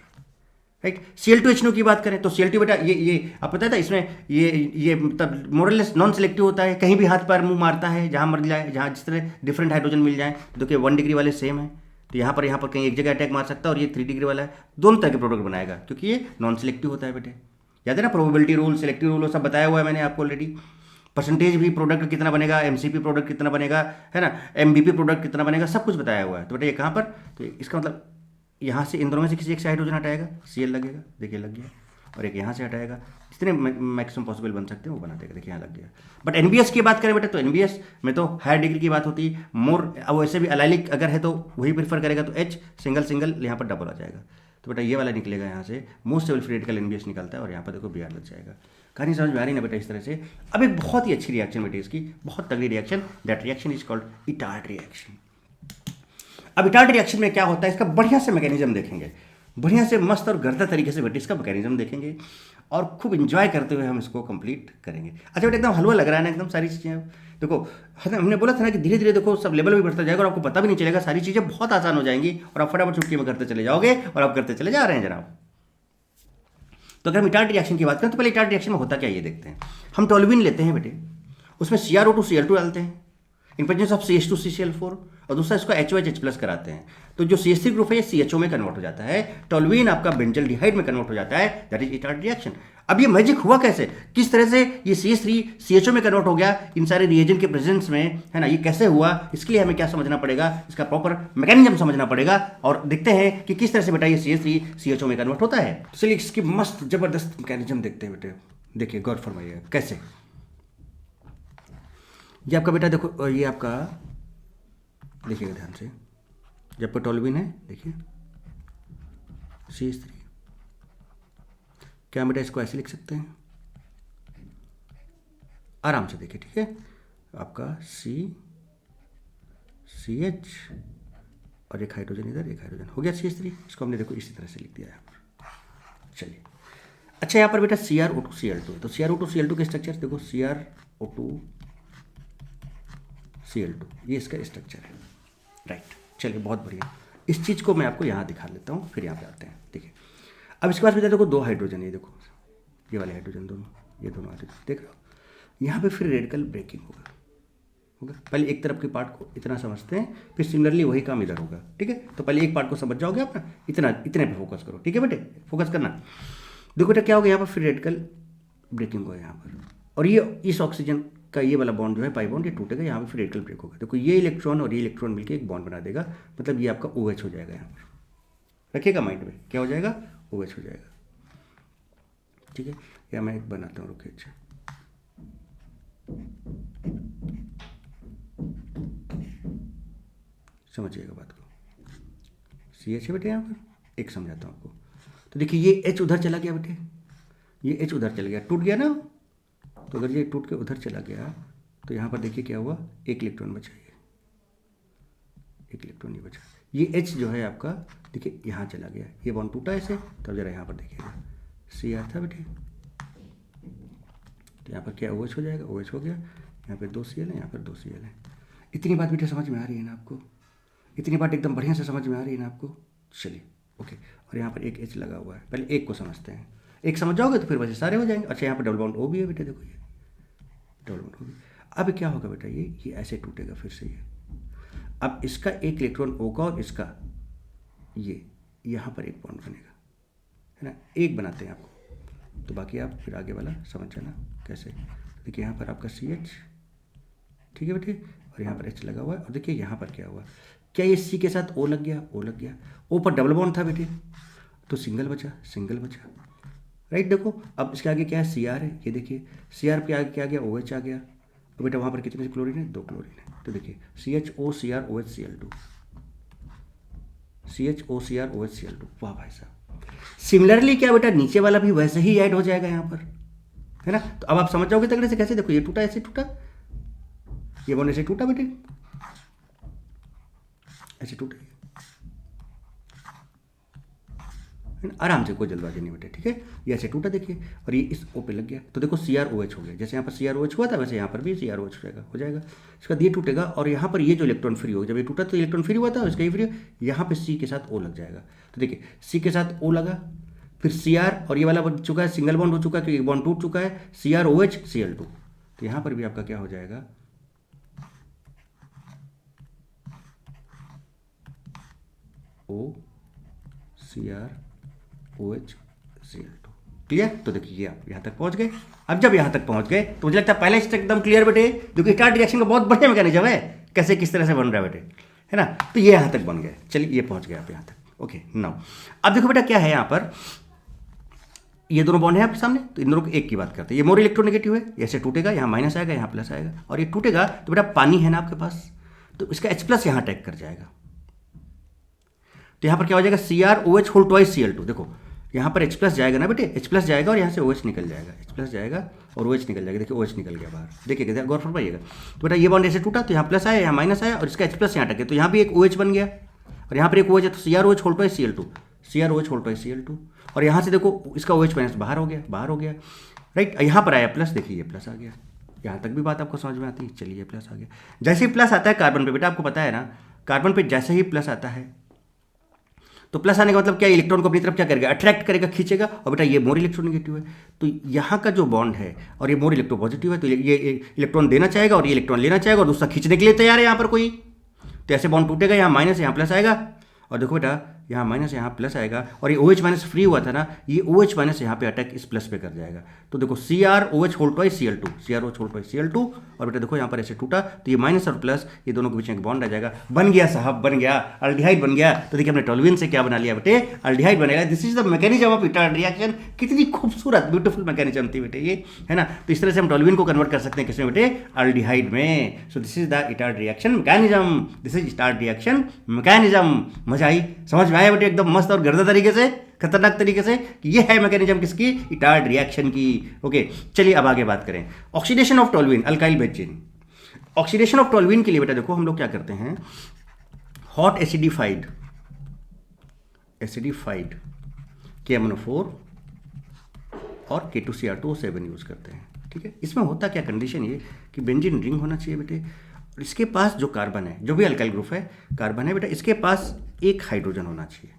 राइट। Cl2HNO की बात करें तो Cl2 बेटा ये आप पता था इसमें ये मतलब मोरलेस नॉन सिलेक्टिव होता है, कहीं भी हाथ पैर मुंह मारता है, जहाँ मर जाए, जहाँ जिस तरह डिफरेंट हाइड्रोजन मिल जाए। देखिए 1 डिग्री वाले सेम है तो यहाँ पर कहीं एक जगह अटैक मार सकता है, और ये 3 डिग्री वाला है, दोनों तरह के प्रोडक्ट बनाएगा क्योंकि ये नॉन सिलेक्टिव होता है बेटे। याद है ना, प्रोबेबिलिटी रूल, सिलेक्टिव रूल, वो सब बताया हुआ है मैंने आपको ऑलरेडी। परसेंटेज भी प्रोडक्ट कितना बनेगा, MCP प्रोडक्ट कितना बनेगा, है ना, MBP प्रोडक्ट कितना बनेगा, सब कुछ बताया हुआ है। तो बेटा ये कहाँ पर, तो इसका मतलब यहाँ से इन दोनों में से किसी एक से हाइड्रोजन हटाएगा, Cl लगेगा, देखिए लग गया, और एक यहाँ से हटाएगा, जितने मैक्सिमम पॉसिबल बन सकते हैं वो बना देगा। देखिए यहाँ लग गया। बट NBS की बात करें बेटा तो NBS में तो हायर डिग्री की बात होती है, मोर, अब वैसे भी अलाइलिक अगर है तो वही प्रीफर करेगा, तो H सिंगल सिंगल यहाँ पर डबल आ जाएगा। तो बेटा ये वाला निकलेगा यहाँ से, most stable free radical NBS निकलता है और यहाँ पर देखो Br लग जाएगा। कहानी समझ में आ रही ना बेटा इस तरह से। अब एक बहुत ही अच्छी रिएक्शन बेटे इसकी, बहुत तगड़ी reaction, that reaction is called Etard reaction. अब इटार्ड रिएक्शन में क्या होता है, इसका बढ़िया से मैकेनिज्म देखेंगे, बढ़िया से मस्त और गर्दा तरीके से बेटे इसका मैकेनिज्म देखेंगे और खूब इंजॉय करते हुए हम इसको कंप्लीट करेंगे। अच्छा बेटा एकदम हलवा लग रहा है ना एकदम सारी चीज़ें। देखो हमने बोला था ना कि धीरे धीरे देखो सब लेवल भी बढ़ता जाएगा और आपको पता भी नहीं चलेगा, सारी चीज़ें बहुत आसान हो जाएंगी और आप फटाफट चुटकी में करते चले जाओगे और आप करते चले जा रहे हैं जनाब। तो अगर हम इटार्ड रिएक्शन की बात करें तो पहले इटार्ड रिएक्शन में होता क्या ये देखते हैं। हम टोल्यूइन लेते हैं बेटे, उसमें CrO2Cl2 डालते हैं इन प्रेजेंस ऑफ CH2CCl4 और दूसरा इसको HOH+ कराते हैं। तो जो CH3 ग्रुप है ये CHO में कन्वर्ट हो जाता है, टोल्यूइन आपका बेंजल्डिहाइड में कन्वर्ट हो जाता है, दैट इज इटार्ड रिएक्शन। अब ये मैजिक हुआ कैसे, किस तरह से ये CH3 CHO में कन्वर्ट हो गया इन सारे रिएजेंट के प्रेजेंस में, है ना, ये कैसे हुआ, इसके लिए हमें क्या समझना पड़ेगा, इसका प्रॉपर मैकेनिज्म समझना पड़ेगा और देखते हैं कि किस तरह से बेटा ये CH3 CHO में कन्वर्ट होता है। चलिए इसकी मस्त जबरदस्त मैकेनिज्म देखते हैं बेटे। देखिए गौर फरमाइए कैसे। ये आपका बेटा देखो, ये आपका देखिएगा ध्यान से, जब पर टोल्यूइन है देखिए CH3, क्या बेटा इसको ऐसे लिख सकते हैं, आराम से देखिए, ठीक है, आपका CH और एक हाइड्रोजन इधर, एक हाइड्रोजन हो गया CH3। इसको हमने देखो इसी तरह से लिख दिया यहाँ पर। चलिए अच्छा यहाँ पर बेटा CrO2Cl2, तो CrO2Cl2 के स्ट्रक्चर देखो, CrO2Cl2 ये इसका स्ट्रक्चर है, राइट। चलिए बहुत बढ़िया, इस चीज़ को मैं आपको यहाँ दिखा लेता हूँ, फिर यहाँ पे आते हैं। देखिए अब इसके पास बेटा देखो दो हाइड्रोजन, ये देखो ये वाले हाइड्रोजन दोनों, ये दोनों हाइड्रोजन देख रहे हो, यहाँ पे फिर रेडिकल ब्रेकिंग होगा। पहले एक तरफ के पार्ट को इतना समझते हैं, फिर सिमिलरली वही काम इधर होगा, ठीक है। तो पहले एक पार्ट को समझ जाओगे आप ना, इतने पे फोकस करो, ठीक है बेटे, फोकस करना। देखो बेटा क्या होगा यहाँ पर, फिर रेडिकल ब्रेकिंग होगा यहाँ पर, और ये इस ऑक्सीजन का ये वाला बॉन्ड जो है पाई बॉन्ड, ये टूटेगा, यहाँ पे फिर रेडिकल ब्रेक होगा। देखो ये इलेक्ट्रॉन और ये इलेक्ट्रॉन मिलकर एक बॉन्ड बना देगा, मतलब ये आपका OH हो जाएगा। यहाँ पर रखिएगा माइंड में, क्या हो जाएगा, OH हो जाएगा, ठीक है। या मैं एक बनाता हूँ, रुकिए, अच्छा समझिएगा बात को, CH है बेटे यहाँ पर, एक समझाता हूँ आपको। तो देखिए ये H उधर चला गया बेटे, ये H उधर चला गया, टूट गया ना। तो अगर ये टूट के उधर चला गया तो यहाँ पर देखिए क्या हुआ, एक इलेक्ट्रॉन बचा, ये एक इलेक्ट्रॉन ही बचा। ये H जो है आपका देखिए यहाँ चला गया, ये बॉन्ड टूटा ऐसे। तो जरा यहाँ पर देखिएगा, Cr था बेटे, तो यहाँ पर क्या OH हो जाएगा, OH हो गया, यहाँ पर 2 Cl है, यहाँ पर 2 Cl है। इतनी बात बेटे समझ में आ रही है ना आपको, इतनी बात एकदम बढ़िया से समझ में आ रही है ना आपको। चलिए ओके, और यहाँ पर एक H लगा हुआ है, पहले एक को समझते हैं, एक समझ जाओगे तो फिर वैसे सारे हो जाएंगे। अच्छा यहाँ पर डबल बॉन्ड O भी है बेटे, देखो ये डबल बॉन्ड O भी। अब क्या होगा बेटा, ये ऐसे टूटेगा फिर से ये। अब इसका एक इलेक्ट्रॉन O का और इसका ये यहाँ पर एक बॉन्ड बनेगा, है ना, एक बनाते हैं आपको, तो बाकी आप फिर आगे वाला समझ जाना कैसे। देखिए यहाँ पर आपका CH, ठीक है बेटे, और यहाँ पर H लगा हुआ है, और देखिए यहाँ पर क्या हुआ, क्या ये C के साथ O लग गया, O लग गया, O पर डबल बॉन्ड था बेटे, तो सिंगल बचा, राइट। देखो अब इसके आगे क्या है, Cr है, ये देखिए Cr के आगे क्या आ गया, OH आ गया। तो बेटा वहाँ पर कितने क्लोरीन है, 2 क्लोरीन है। तो देखिए CHOCrOHCl2, CHOCrOHCl2, वाह भाई साहब। सिमिलरली क्या बेटा, नीचे वाला भी वैसे ही ऐड हो जाएगा यहाँ पर, है ना। तो अब आप समझ जाओगे तगड़े से कैसे। देखो ये टूटा, ऐसे टूटा, ये बॉन्ड ऐसे टूटा बेटे, ऐसे टूटा, आराम से, कोई जल्दबाजी नहीं बेटे, ठीक है। ये ऐसे टूटा देखिए, और ये इस O पे लग गया, तो देखो CrOH हो गया। जैसे यहाँ पर CrOH हुआ था वैसे यहाँ पर भी CrOH हो जाएगा। इसका ये टूटेगा और यहाँ पर ये जो इलेक्ट्रॉन फ्री होगा, जब ये टूटा तो इलेक्ट्रॉन फ्री हुआ था, इसका ही फ्री, यहाँ पे C के साथ O लग जाएगा। तो देखिए C के साथ O लगा, फिर Cr, और ये वाला बन चुका है, सिंगल बॉन्ड हो चुका है क्योंकि एक बॉन्ड टूट चुका है, CrOHCl2। तो यहाँ पर भी आपका क्या हो जाएगा, OCrOHCl2, क्लियर। तो देखिए ये आप यहाँ तक पहुँच गए। अब जब यहाँ तक पहुँच गए तो मुझे लगता है पहले स्टेप एकदम क्लियर बेटे, जो कि इटार्ड रिएक्शन का बहुत बढ़िया मैकेनिज्म है, कैसे किस तरह से बन रहा है बेटे, है ना। तो ये यहाँ तक बन गए, चलिए ये पहुँच गए आप यहाँ तक, ओके। नाउ अब देखो बेटा क्या है यहाँ पर, ये दोनों बॉन्ड है आपके सामने, तो इन दोनों को एक की बात करते हैं। ये मोर इलेक्ट्रोनेगेटिव है, ऐसे टूटेगा, यहाँ माइनस आएगा, यहाँ प्लस आएगा, और ये टूटेगा तो बेटा पानी है ना आपके पास, तो इसका H+ यहाँ अटैक कर जाएगा। तो यहाँ पर क्या हो जाएगा, CrOH2Cl2। देखो यहाँ पर H+ जाएगा ना बेटे, H+ जाएगा और यहाँ से OH निकल जाएगा, H+ जाएगा और OH निकल जाएगा। देखिए OH निकल गया बाहर, देखिए गौर फरमाइएगा। तो बेटा ये बॉन्ड ऐसे टूटा तो यहाँ प्लस आया, यहाँ माइनस आया और इसका H+ यहाँ टके, तो यहाँ भी एक OH बन गया और यहाँ पर एक OH है, तो CrOH hold by Cl2, CrOH hold by Cl2। और यहाँ से देखो इसका OH माइनस बाहर हो गया, राइट। यहाँ पर आया प्लस, देखिए ये प्लस आ गया। यहाँ तक भी बात आपको समझ में आती है? चलिए प्लस आ गया। जैसे ही प्लस आता है कार्बन पे, बेटा आपको पता है ना, कार्बन पे जैसे ही प्लस आता है तो प्लस आने का मतलब क्या, इलेक्ट्रॉन को अपनी तरफ क्या करेगा, अट्रैक्ट करेगा, खींचेगा। और बेटा ये मोर इलेक्ट्रोनेगेटिव है, तो यहाँ का जो बॉन्ड है और ये मोर इलेक्ट्रोपॉजिटिव है, तो ये इलेक्ट्रॉन देना चाहेगा और ये इलेक्ट्रॉन लेना चाहेगा और दूसरा खींचने के लिए तैयार है यहाँ पर कोई। तो ऐसे बॉन्ड टूटेगा, यहाँ माइनस यहाँ प्लस आएगा और देखो बेटा यहाँ माइनस यहाँ प्लस आएगा और ये OH माइनस फ्री हुआ था ना, ये OH माइनस यहाँ पे अटैक इस प्लस पे कर जाएगा। तो देखो CrOH hold by Cl2, CrOH hold by Cl2। और बेटा देखो यहाँ पर ऐसे टूटा तो ये माइनस और प्लस ये दोनों के बीच में एक बॉन्ड आ जाएगा, बन गया साहब, बन गया अल्डिहाइड बन गया। तो देखिए हमने टोल्यूइन से क्या बना लिया बेटे, अल्डिहाइड बनेगा। This is the mechanism of Etard reaction. कितनी खूबसूरत ब्यूटीफुल मैकेनिज्म थी बेटे ये, है ना। तो इस तरह से हम टोल्यूइन को कन्वर्ट कर सकते हैं किसमें बेटे, अल्डिहाइड में। सो this is the Etard reaction mechanism, this is Etard reaction mechanism. मजा आई, समझ में आया बेटे, एकदम मस्त और गर्दा तरीके से, खतरनाक तरीके से कि ये है मैकेनिज्म किसकी, इटार्ड रिएक्शन की। ओके चलिए अब आगे बात करें। Oxidation of toluene, alkyl benzene. Oxidation of toluene के लिए बेटा देखो हम लोग क्या करते हैं, हॉट एसिडिफाइड KMnO4 और K2Cr2O7 यूज करते हैं, ठीक है। इसमें होता क्या, कंडीशन ये कि बेंजीन रिंग होना चाहिए बेटे, और इसके पास जो कार्बन है, जो भी अल्काइल ग्रुप है कार्बन है बेटा, इसके पास एक हाइड्रोजन होना चाहिए,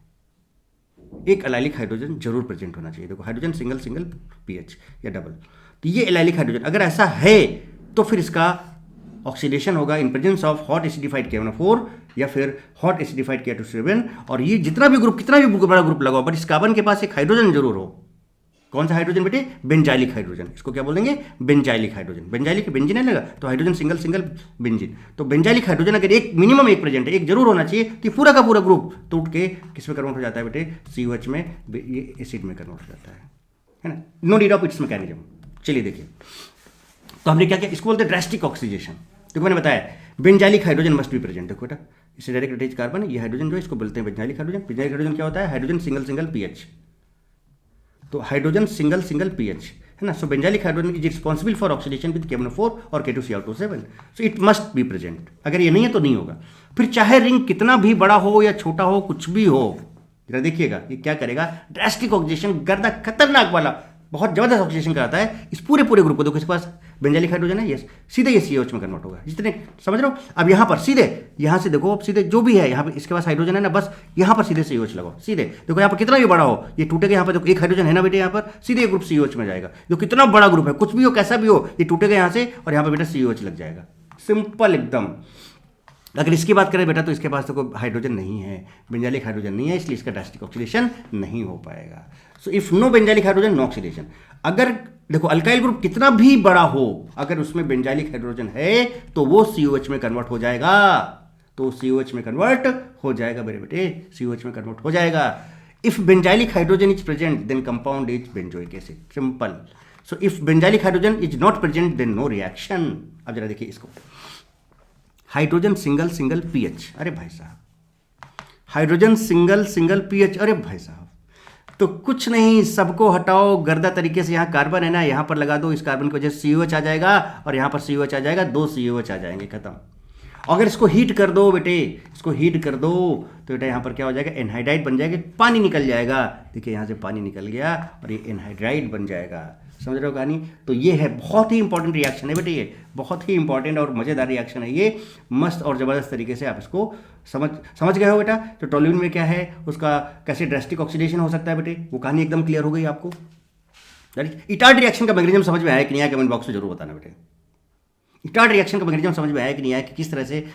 एक एलाइलिक हाइड्रोजन जरूर प्रेजेंट होना चाहिए। देखो हाइड्रोजन सिंगल सिंगल पीएच या डबल, तो ये एलाइलिक हाइड्रोजन अगर ऐसा है तो फिर इसका ऑक्सीडेशन होगा इन presence of hot acidified KMnO4 या फिर हॉट एसिडिफाइड K2CO7। और ये जितना भी ग्रुप, कितना भी बड़ा ग्रुप लगाओ, बट इस कार्बन के पास एक हाइड्रोजन जरूर हो। कौन सा हाइड्रोजन बेटे, बेंजाइलिक हाइड्रोजन। इसको क्या बोलेंगे, बेंजाइलिक हाइड्रोजन। बेंजाइलिक बेंजीन है लगा तो हाइड्रोजन सिंगल सिंगल बेंजीन। तो बेंजाइलिक हाइड्रोजन अगर एक मिनिमम एक प्रेजेंट है, एक जरूर होना चाहिए, तो पूरा का पूरा ग्रुप टूट के किस में कन्वर्ट हो जाता है बेटे, COH में, ये एसिड में कन्वर्ट हो जाता है ना। No need of its mechanism. चलिए देखिए, तो हमने क्या किया, इसको बोलते हैं ड्रास्टिक ऑक्सीडेशन। देखो मैंने बताया benzylic hydrogen must be present. देखो बेटा इससे डायरेक्ट अटैच कार्बन, ये हाइड्रोजन जो है इसको बोलते हैं बेंजाइलिक हाइड्रोजन। बेंजाइलिक हाइड्रोजन क्या होता है, हाइड्रोजन सिंगल सिंगल पीएच। तो हाइड्रोजन सिंगल सिंगल पीएच है ना। So benzylic hydrogen is responsible for oxidation with KMnO4 और K2Cr2O7। So it must be present, अगर ये नहीं है तो नहीं होगा। फिर चाहे रिंग कितना भी बड़ा हो या छोटा हो, कुछ भी हो, जरा देखिएगा ये क्या करेगा, ड्रास्टिक ऑक्सीडेशन, गर्दा खतरनाक वाला, बहुत जबरदस्त ऑक्सीडेशन कराता है इस पूरे ग्रुप को। देखो इसके पास बेंजाइलिक हाइड्रोजन है, यस, सीधे ये COH में कन्वर्ट होगा, जितने समझ रहे हो। अब यहाँ पर सीधे, यहाँ से देखो, अब सीधे जो भी है यहाँ पे इसके पास हाइड्रोजन है ना, बस यहाँ पर सीधे COH लगाओ, सीधे। देखो यहाँ पर कितना भी बड़ा हो, ये टूटेगा, यहाँ पर देखो एक हाइड्रोजन है ना बेटे, यहाँ पर सीधे ग्रुप COH में जाएगा। जो कितना बड़ा ग्रुप है, कुछ भी हो, कैसा भी हो, ये टूटेगा यहाँ से और यहाँ पर बेटा COH लग जाएगा, सिंपल एकदम। अगर इसकी बात करें बेटा तो इसके पास तो कोई हाइड्रोजन नहीं है, बेंजाइलिक हाइड्रोजन नहीं है, इसलिए इसका ड्रास्टिक ऑक्सीडेशन नहीं हो पाएगा। So if no benzylic hydrogen, no oxidation. अगर देखो अल्काइल ग्रुप कितना भी बड़ा हो, अगर उसमें बेंजाइलिक हाइड्रोजन है तो वो COH में कन्वर्ट हो जाएगा, तो COH में कन्वर्ट हो जाएगा मेरे बेटे, COH में कन्वर्ट हो जाएगा। If benzylic hydrogen is present then compound is benzoic acid, simple. So if benzylic hydrogen is not present then no reaction. अब जरा देखिए इसको, हाइड्रोजन सिंगल सिंगल पीएच, अरे भाई साहब, हाइड्रोजन सिंगल सिंगल पीएच, अरे भाई साहब, तो कुछ नहीं, सबको हटाओ गर्दा तरीके से। यहाँ कार्बन है ना, यहाँ पर लगा दो, इस कार्बन की वजह से COH आ जाएगा और यहाँ पर COH आ जाएगा, 2 COH आ जाएंगे, खत्म। अगर इसको हीट कर दो बेटे, इसको हीट कर दो तो बेटा यहाँ पर क्या हो जाएगा, एनहाइड्राइड बन जाएगा, पानी निकल जाएगा। देखिए यहाँ से पानी निकल गया और ये एनहाइड्राइड बन जाएगा, समझ रहे हो कहानी। तो ये है बहुत ही इंपॉर्टेंट रिएक्शन है बेटे, ये बहुत ही इंपॉर्टेंट और मज़ेदार रिएक्शन है ये, मस्त और ज़बरदस्त तरीके से आप इसको समझ गए हो बेटा। तो टोल्यूइन में क्या है, उसका कैसे ड्रास्टिक ऑक्सीडेशन हो सकता है बेटे, वो कहानी एकदम क्लियर हो गई आपको। इटार्ड रिएक्शन का मैकेनिज्म समझ में आया कि नहीं आया, कमेंट बॉक्स में जरूर बताना बेटे। इटार्ड रिएक्शन का मैकेनिज्म समझ में आया कि नहीं आया, कि किस तरह से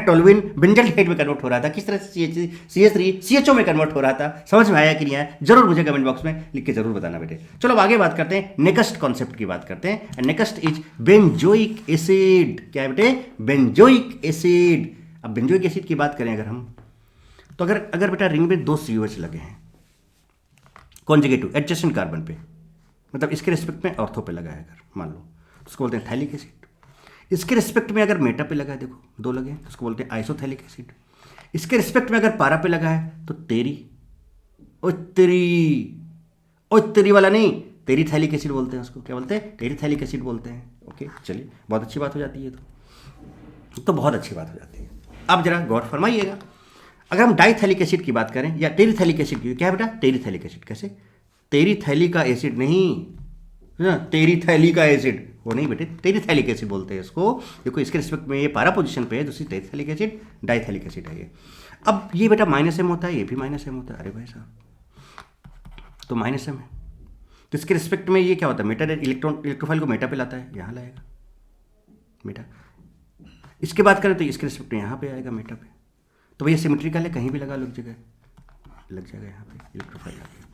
टोल्यूइन बेंजाइल्डिहाइड में कन्वर्ट हो रहा था, किस तरह से CH3 CHO में कन्वर्ट हो रहा था, समझ में आया कि नहीं आया, जरूर मुझे कमेंट बॉक्स में लिख के जरूर बताना बेटे। चलो अब आगे बात करते हैं, नेक्स्ट कॉन्सेप्ट की बात करते हैं। Next is benzoic acid. क्या है बेटे, बेंजोइक एसिड। अब बेंजोइक एसिड की बात करें अगर हम, तो अगर बेटा रिंग में 2 COH लगे हैं कॉन्जुगेटिव एडजेसेंट कार्बन पे, मतलब इसके रिस्पेक्ट में ऑर्थो पे लगा है अगर मान लो, तो उसको बोलते हैं थैलिक एसिड। इसके रिस्पेक्ट में अगर मेटा पे लगा है, देखो 2 लगे हैं, तो उसको बोलते हैं आइसोथैलिक एसिड। इसके रिस्पेक्ट में अगर पारा पे लगा है तो तेरी, ओ तेरी, और तेरी वाला नहीं, टेरिथाइलिक एसिड बोलते हैं उसको। क्या बोलते हैं? टेरिथाइलिक एसिड बोलते हैं। ओके, चलिए, बहुत अच्छी बात हो जाती है। तो बहुत अच्छी बात हो जाती है। अब जरा गौर फरमाइएगा, अगर हम डाइथैलिक एसिड की बात करें या टेरिथैलिक एसिड की, क्या है बेटा? टेरिथैलिक एसिड। कैसे? टेरिथैली का एसिड नहीं, टेरिथैली का एसिड वो नहीं बेटे, टेरिथैलिक एसिड बोलते हैं इसको। देखो इसके रिस्पेक्ट में ये पारा पोजीशन पे है, दूसरी टेरिथैलिक एसिड, डाइथैलिक एसिड है ये। अब ये बेटा माइनस एम होता है, ये भी माइनस एम होता है। अरे भाई साहब, तो माइनस एम है, तो इसके रिस्पेक्ट में ये क्या होता है? मेटा, इलेक्ट्रोफाइल को मेटा पे लाता है, यहाँ लाएगा मेटा। इसके बात करें तो इसके रिस्पेक्ट में यहाँ पे आएगा मेटा पे। तो भैया सिमेट्रिकल है, कहीं भी लगा लो, एक जगह लग जाएगा यहाँ पे इलेक्ट्रोफाइल आ गया।